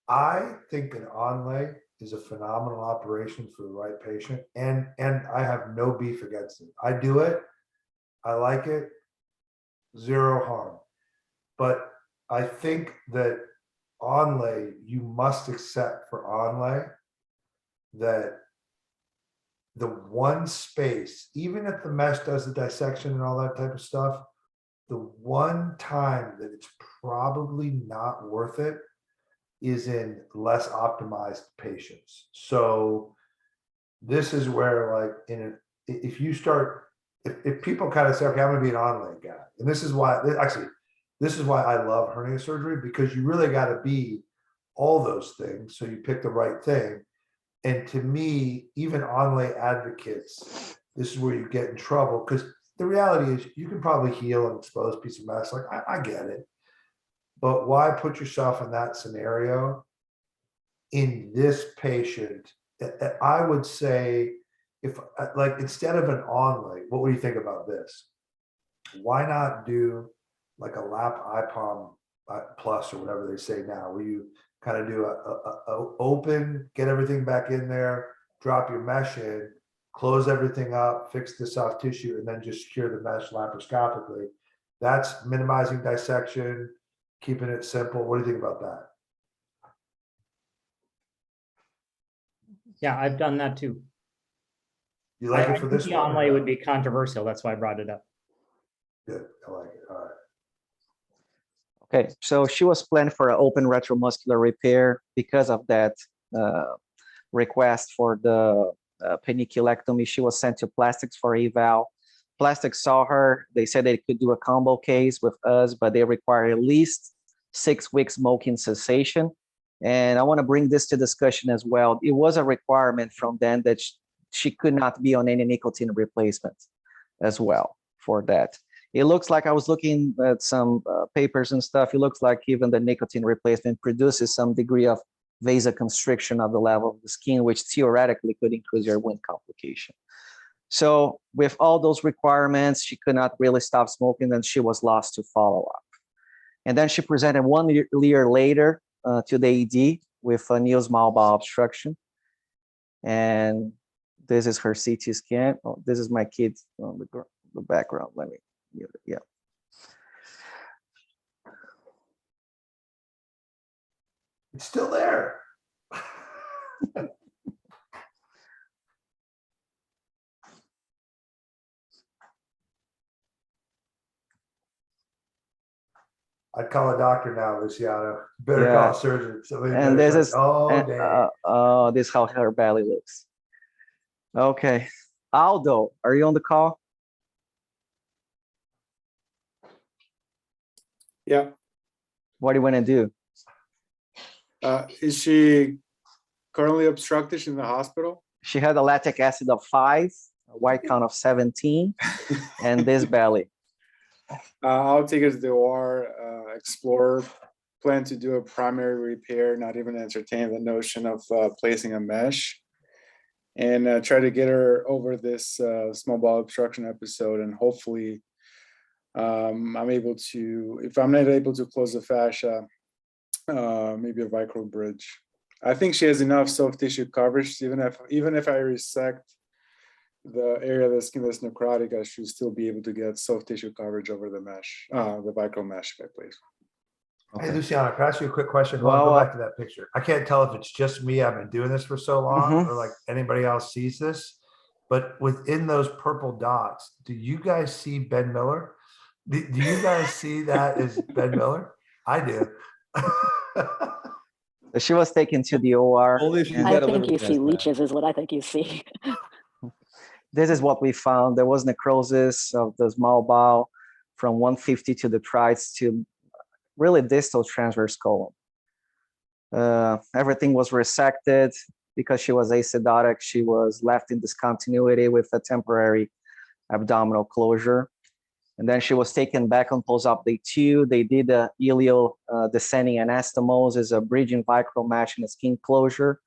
I think an onlay is a phenomenal operation for the right patient. And I have no beef against it. I do it. I like it. Zero harm. But I think that onlay, you must accept for onlay that the one space, even if the mesh does the dissection and all that type of stuff, the one time that it's probably not worth it is in less optimized patients. So this is where, like, if you start, if people kind of say, okay, I'm gonna be an onlay guy, and this is why, actually, this is why I love hernia surgery, because you really got to be all those things. So you pick the right thing. And to me, even onlay advocates, this is where you get in trouble, because the reality is you can probably heal an exposed piece of mass. Like, I get it. But why put yourself in that scenario in this patient? I would say, if, like, instead of an onlay, what would you think about this? Why not do like a lap IPOM plus or whatever they say now, where you kind of do a open, get everything back in there, drop your mesh in, close everything up, fix the soft tissue, and then just secure the mesh laparoscopically. That's minimizing dissection, keeping it simple. What do you think about that? Yeah, I've done that too. You like I it for think this the one? onlay would be controversial. That's why I brought it up. Good, I like it. All right. Okay, so she was planned for an open retromuscular repair. Because of that request for the paniculectomy, she was sent to plastics for eval. Plastics saw her. They said they could do a combo case with us, but they require at least 6 weeks smoking cessation. And I want to bring this to discussion as well. It was a requirement from them that she could not be on any nicotine replacement as well for that. It looks like, I was looking at some papers and stuff, it looks like even the nicotine replacement produces some degree of vasoconstriction of the level of the skin, which theoretically could increase your wound complication. So with all those requirements, she could not really stop smoking, and she was lost to follow-up. And then she presented 1 year later to the ED with a new small bowel obstruction. And this is her CT scan. Oh, this is my kid on the background. Let me, yeah. It's still there. I'd call a doctor now, Luciano. Better call a surgeon. And this is, oh, this is how her belly looks. Okay. Aldo, are you on the call? Yeah. What do you want to do? Is she currently obstructed? She's in the hospital? She had a lactic acid of 5, a white count of 17, and this belly. I'll take her to the OR, explore, plan to do a primary repair, not even entertain the notion of placing a mesh, and try to get her over this small bowel obstruction episode. And hopefully I'm able to, if I'm not able to close the fascia, maybe a vicral bridge. I think she has enough soft tissue coverage, even if I resect the area of the skin that's necrotic, I should still be able to get soft tissue coverage over the mesh, the vicral mesh if I place. Hey, Luciano, can I ask you a quick question? Well, Go back to that picture. I can't tell if it's just me, I've been doing this for so long, or like anybody else sees this, but within those purple dots, do you guys see Ben Miller? Do you guys see that as Ben Miller? I do. She was taken to the OR. Only if you I get a think liver you see transplant. leeches is what I think you see. This is what we found. There was necrosis of the small bowel from 150 to the trites to really distal transverse colon. Everything was resected. Because she was acidotic, she was left in discontinuity with a temporary abdominal closure. And then she was taken back on post-op day 2. They did a ileo descending anastomosis, a bridging vicral mesh and a skin closure.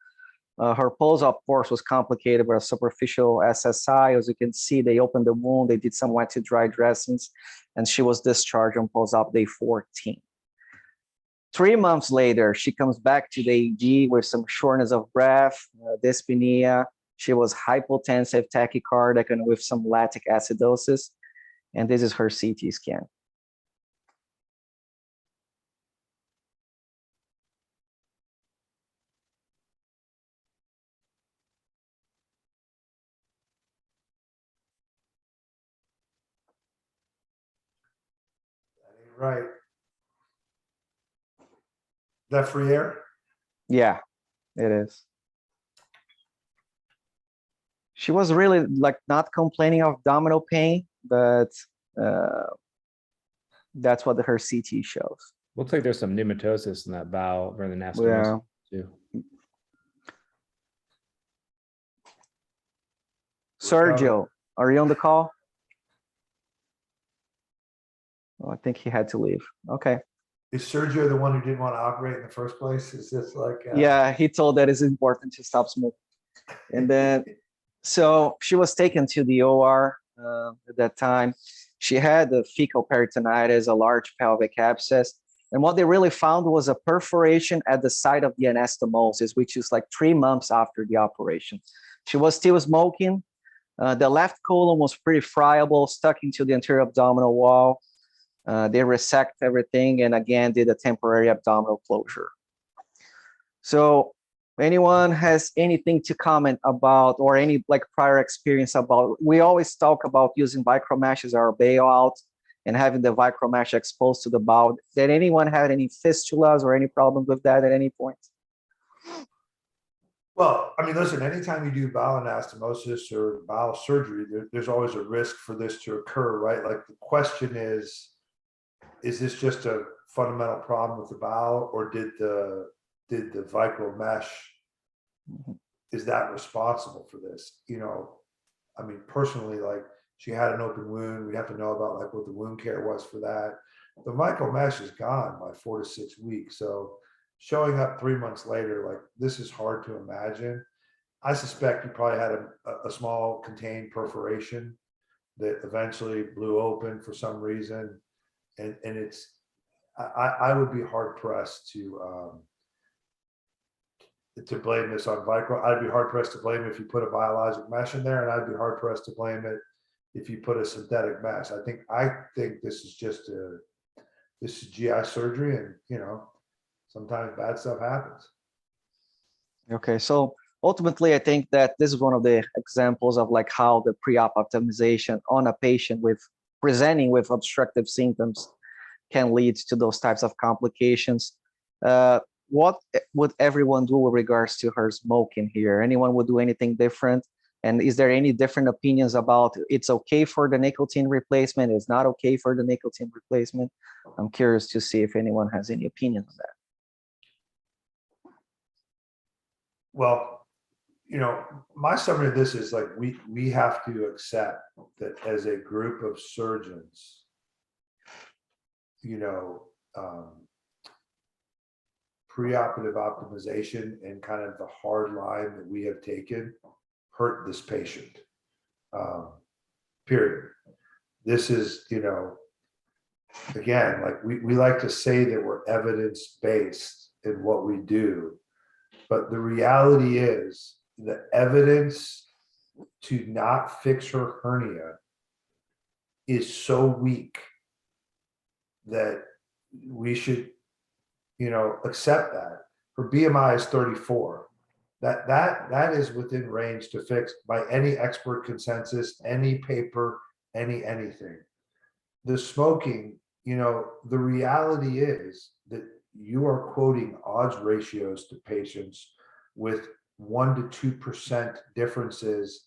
Her post-op course was complicated with a superficial SSI. As you can see, they opened the wound, they did some wet to dry dressings, and she was discharged on post-op day 14. 3 months later, she comes back to the AG with some shortness of breath, dyspnea. She was hypotensive, tachycardic, and with some lactic acidosis. And this is her CT scan. That ain't right. That free air? Yeah, it is. She was really like not complaining of abdominal pain, but that's what her CT shows. Looks like there's some pneumatosis in that valve or the Yeah. anastomosis too. Sergio, are you on the call? Oh, I think he had to leave. Okay. Is Sergio the one who didn't want to operate in the first place? Is this like? Yeah, he told that it's important to stop smoking. And then, so she was taken to the OR at that time. She had the fecal peritonitis, a large pelvic abscess. And what they really found was a perforation at the site of the anastomosis, which is like 3 months after the operation. She was still smoking. The left colon was pretty friable, stuck into the anterior abdominal wall. They resected everything and again did a temporary abdominal closure. So anyone has anything to comment about or any like prior experience about, we always talk about using micromesh as our bailout and having the micromesh exposed to the bowel. Did anyone have any fistulas or any problems with that at any point? Well, I mean, listen, anytime you do bowel anastomosis or bowel surgery, there's always a risk for this to occur, right? Like the question is this just a fundamental problem with the bowel, or did the vicral mesh, is that responsible for this? You know, I mean, personally, like she had an open wound. We have to know about like what the wound care was for that. The vicral mesh is gone by 4 to 6 weeks. So showing up 3 months later, like this is hard to imagine. I suspect you probably had a small contained perforation that eventually blew open for some reason. And it's, I would be hard pressed to blame this on vicral. I'd be hard pressed to blame it if you put a biologic mesh in there, and I'd be hard pressed to blame it if you put a synthetic mesh. I think this is just this is GI surgery, and you know, sometimes bad stuff happens. Okay, so ultimately, I think that this is one of the examples of like how the pre-op optimization on a patient with presenting with obstructive symptoms can lead to those types of complications. What would everyone do with regards to her smoking here? Anyone would do anything different? And is there any different opinions about it's okay for the nicotine replacement, it's not okay for the nicotine replacement? I'm curious to see if anyone has any opinion on that. Well, you know, my summary of this is like we have to accept that as a group of surgeons, you know, preoperative optimization and kind of the hard line that we have taken hurt this patient. Period. This is, you know, again, like we like to say that we're evidence-based in what we do, but the reality is the evidence to not fix her hernia is so weak that we should, you know, accept that. Her BMI is 34. That is within range to fix by any expert consensus, any paper, anything. The smoking, you know, the reality is that you are quoting odds ratios to patients with 1 to 2% differences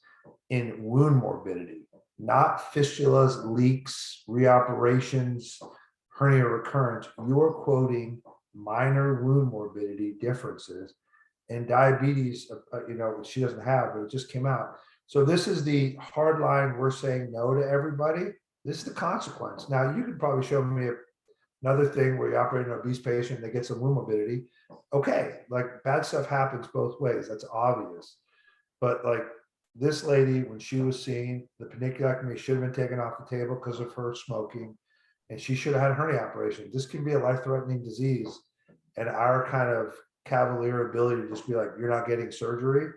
in wound morbidity, not fistulas, leaks, reoperations, hernia recurrence. You're quoting minor wound morbidity differences, and diabetes, you know, she doesn't have, but it just came out. So this is the hard line. We're saying no to everybody. This is the consequence. Now you could probably show me another thing where you operate an obese patient and they get some wound morbidity. Okay, like bad stuff happens both ways. That's obvious. But like this lady, when she was seen, the paniculectomy should have been taken off the table because of her smoking, and she should have had a hernia operation. This can be a life-threatening disease and our kind of cavalier ability to just be like, you're not getting surgery,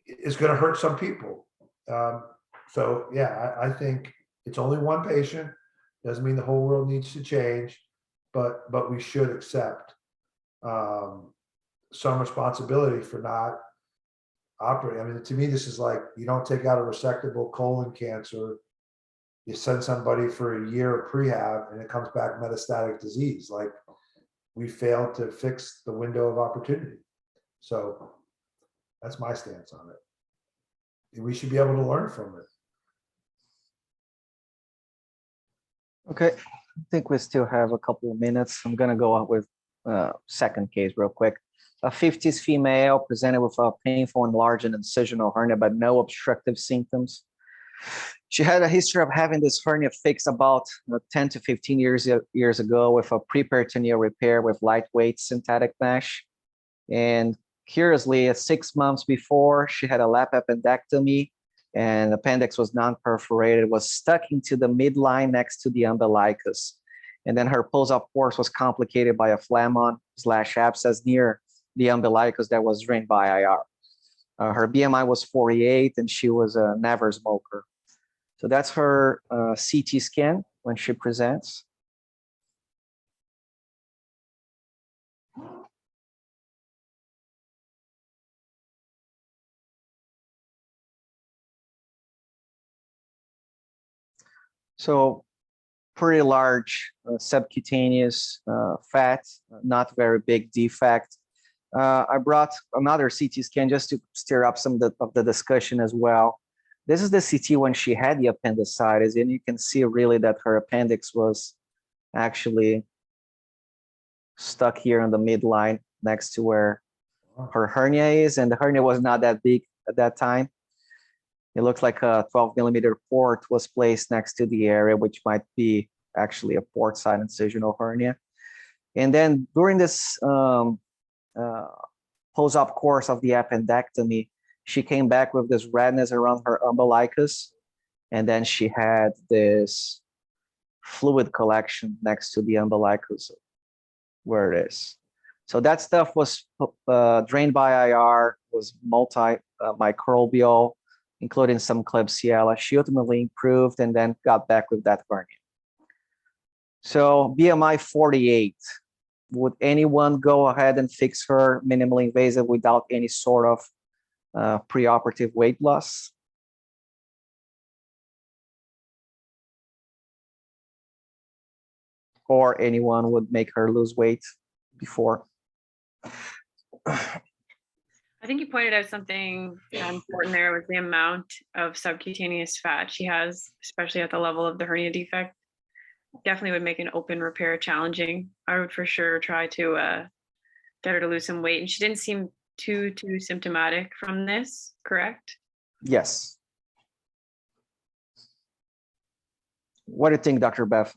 is going to hurt some people. So yeah, I think it's only one patient. Doesn't mean the whole world needs to change, but we should accept some responsibility for not operating. I mean, to me, this is like, you don't take out a resectable colon cancer, you send somebody for a year of prehab and it comes back metastatic disease. Like, we failed to fix the window of opportunity. So that's my stance on it. We should be able to learn from it. Okay, I think we still have a couple of minutes. I'm gonna go on with second case real quick. A 50s female presented with a painful enlarged incisional hernia, but no obstructive symptoms. She had a history of having this hernia fixed about 10 to 15 years ago with a preperitoneal repair with lightweight synthetic mesh. And curiously, 6 months before, she had a lap appendectomy, and the appendix was non-perforated, was stuck into the midline next to the umbilicus. And then her post-op course was complicated by a phlegmon/abscess near the umbilicus that was drained by IR. Her BMI was 48 and she was a never smoker. So that's her CT scan when she presents. So pretty large subcutaneous fat, not very big defect. I brought another CT scan just to stir up some of the discussion as well. This is the CT when she had the appendicitis, and you can see really that her appendix was actually stuck here on the midline next to where her hernia is, and the hernia was not that big at that time. It looks like a 12-millimeter port was placed next to the area, which might be actually a port side incisional hernia. And then during this post-op course of the appendectomy, she came back with this redness around her umbilicus, and then she had this fluid collection next to the umbilicus where it is. So that stuff was drained by IR, was multi-microbial, including some Klebsiella. She ultimately improved and then got back with that hernia. So BMI 48. Would anyone go ahead and fix her minimally invasive without any sort of preoperative weight loss? Or anyone would make her lose weight before? I think you pointed out something important there with the amount of subcutaneous fat she has, especially at the level of the hernia defect. Definitely would make an open repair challenging. I would for sure try to get her to lose some weight. And she didn't seem too symptomatic from this, correct? Yes. What do you think, Dr. Beth?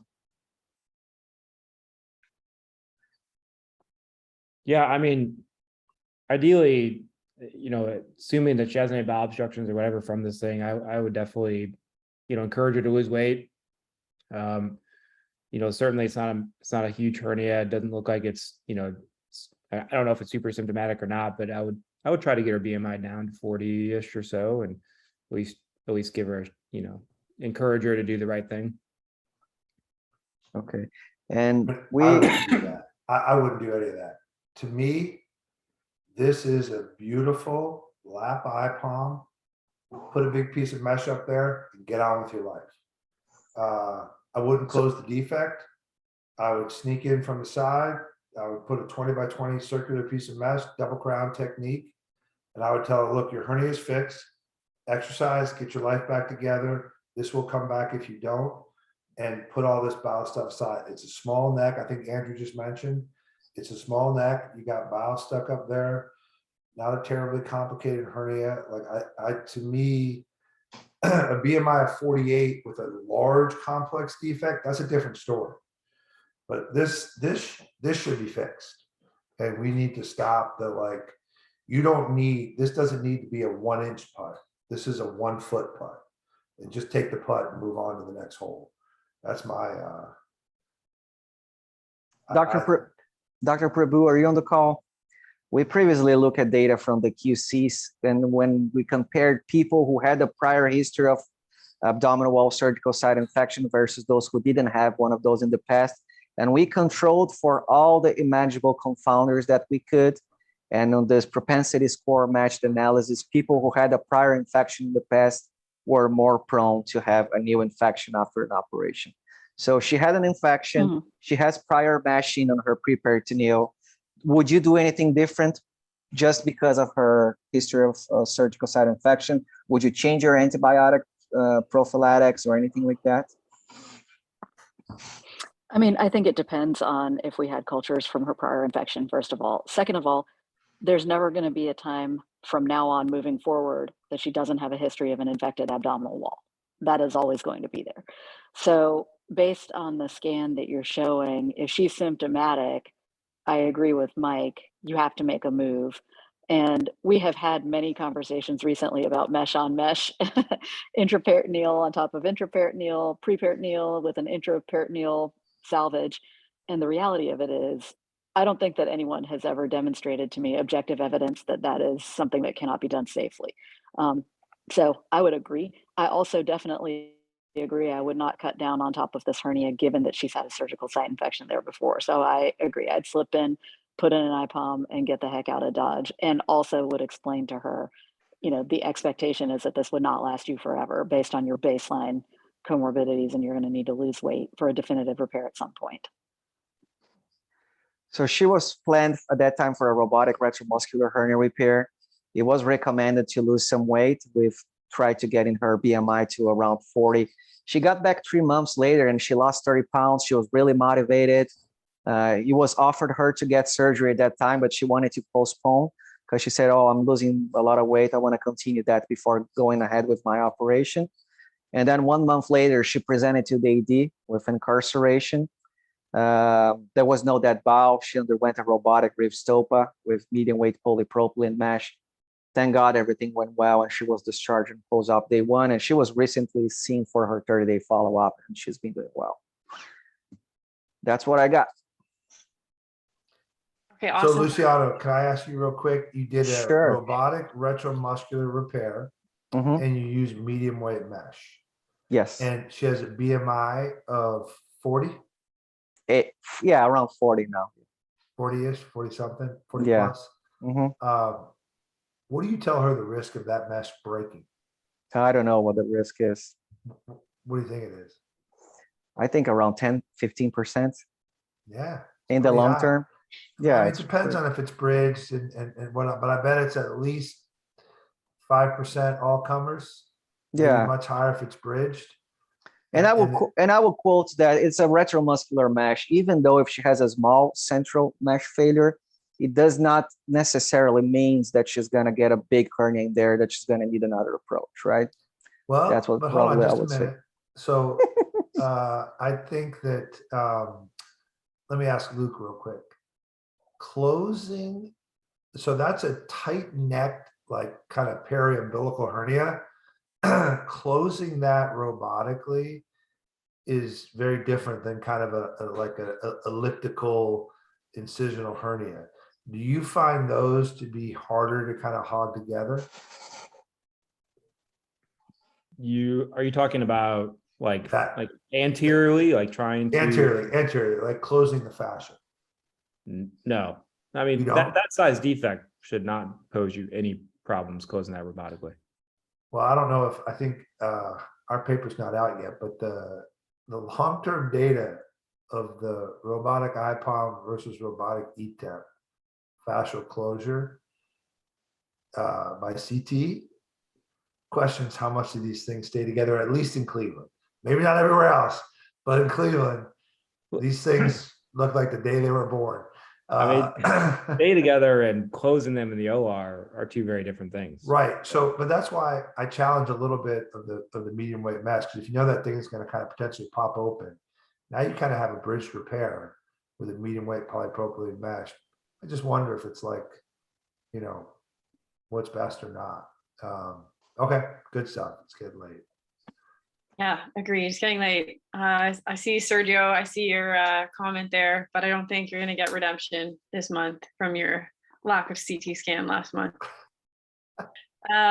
Yeah, I mean, ideally, assuming that she hasn't any bowel obstructions or whatever from this thing, I would definitely, encourage her to lose weight. Certainly it's not a huge hernia. It doesn't look like it's, I don't know if it's super symptomatic or not, but I would try to get her BMI down to 40-ish or so, and at least give her, encourage her to do the right thing. Okay. And I wouldn't do that. I wouldn't do any of that. To me, this is a beautiful lap IPOM. Put a big piece of mesh up there and get on with your life. I wouldn't close the defect. I would sneak in from the side. I would put a 20 by 20 circular piece of mesh, double crown technique. And I would tell her, look, your hernia is fixed. Exercise, get your life back together. This will come back if you don't. And put all this bowel stuff aside. It's a small neck. I think Andrew just mentioned. It's a small neck. You got bowel stuck up there. Not a terribly complicated hernia. Like to me, a BMI of 48 with a large complex defect, that's a different story. But this should be fixed. And we need to stop the this doesn't need to be a 1-inch putt. This is a 1-foot putt. And just take the putt and move on to the next hole. That's my Dr. Prabhu, are you on the call? We previously looked at data from the QCs, and when we compared people who had a prior history of abdominal wall surgical site infection versus those who didn't have one of those in the past, and we controlled for all the imaginable confounders that we could. And on this propensity score matched analysis, people who had a prior infection in the past were more prone to have a new infection after an operation. So she had an infection. She has prior meshing on her preperitoneal. Would you do anything different just because of her history of surgical site infection? Would you change your antibiotic prophylactics or anything like that? I mean, I think it depends on if we had cultures from her prior infection, first of all. Second of all, there's never going to be a time from now on moving forward that she doesn't have a history of an infected abdominal wall. That is always going to be there. So based on the scan that you're showing, if she's symptomatic, I agree with Mike, you have to make a move. And we have had many conversations recently about mesh on mesh, intraperitoneal on top of intraperitoneal, preperitoneal with an intraperitoneal salvage. And the reality of it is, I don't think that anyone has ever demonstrated to me objective evidence that that is something that cannot be done safely. So I would agree. I also definitely agree. I would not cut down on top of this hernia, given that she's had a surgical site infection there before. So I agree. I'd slip in, put in an IPOM and get the heck out of Dodge. And also would explain to her, you know, the expectation is that this would not last you forever based on your baseline comorbidities, and you're going to need to lose weight for a definitive repair at some point. So she was planned at that time for a robotic retromuscular hernia repair. It was recommended to lose some weight. We've tried to get in her BMI to around 40. She got back 3 months later and she lost 30 pounds. She was really motivated. It was offered her to get surgery at that time, but she wanted to postpone because she said, oh, I'm losing a lot of weight. I want to continue that before going ahead with my operation. And then 1 month later, she presented to the AD with incarceration. There was no dead bowel. She underwent a robotic rib stopa with medium weight polypropylene mesh. Thank God everything went well and she was discharged in post-op day 1. And she was recently seen for her 30-day follow-up and she's been doing well. That's what I got. Okay, awesome. So Luciano, can I ask you real quick? You did a Sure. robotic retromuscular repair and you used medium weight mesh. Yes. And she has a BMI of 40? Yeah, around 40 now. 40-ish, 40 something, 40 Yeah. plus. What do you tell her the risk of that mesh breaking? I don't know what the risk is. What do you think it is? I think around 10, 15%. Yeah. In the long high. term. Yeah. I mean, it depends on if it's bridged and whatnot, but I bet it's at least 5% all comers. Yeah. Much higher if it's bridged. And I will quote that it's a retromuscular mesh, even though if she has a small central mesh failure, it does not necessarily means that she's going to get a big hernia in there, that she's going to need another approach, right? Well, that's what but hold on probably I just would a minute. say. So I think that, let me ask Luke real quick. Closing, so that's a tight necked, like kind of periumbilical hernia. Closing that robotically is very different than kind of a elliptical incisional hernia. Do you find those to be harder to kind of hog together? Are you talking about like anteriorly, like trying to anteriorly, like closing the fascia? No, I mean that size defect should not pose you any problems closing that robotically. Well, I don't know if I think our paper's not out yet, but the long-term data of the robotic IPOM versus robotic ETEP fascial closure by CT questions how much do these things stay together, at least in Cleveland. Maybe not everywhere else, but in Cleveland, these things look like the day they were born. I mean, stay together and closing them in the OR are two very different things. Right. So, but that's why I challenge a little bit of the medium weight mesh, because if you know that thing is going to kind of potentially pop open, now you kind of have a bridge repair with a medium weight polypropylene mesh. I just wonder if it's like, you know, what's best or not. Okay, good stuff. It's getting late. Yeah, agreed. It's getting late. I see Sergio, I see your comment there, but I don't think you're going to get redemption this month from your lack of CT scan last month.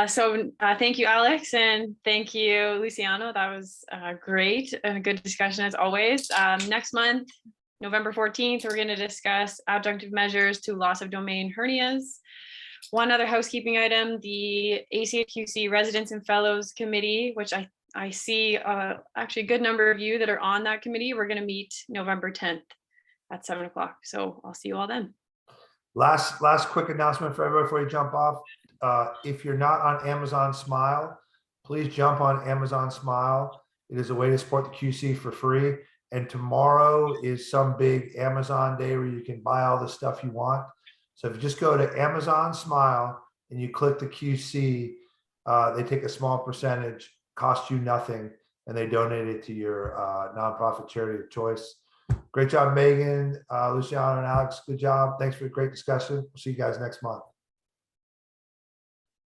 So thank you, Alex, and thank you, Luciano. That was great and a good discussion as always. Next month, November 14th, we're going to discuss adjunctive measures to loss of domain hernias. One other housekeeping item, the ACHQC Residents and Fellows Committee, which I see actually a good number of you that are on that committee. We're going to meet November 10th at 7 o'clock. So I'll see you all then. Last quick announcement for everybody before you jump off. If you're not on Amazon Smile, please jump on Amazon Smile. It is a way to support the QC for free. And tomorrow is some big Amazon day where you can buy all the stuff you want. So if you just go to Amazon Smile and you click the QC, they take a small percentage, cost you nothing, and they donate it to your nonprofit charity of choice. Great job, Megan, Luciano, and Alex. Good job. Thanks for a great discussion. We'll see you guys next month.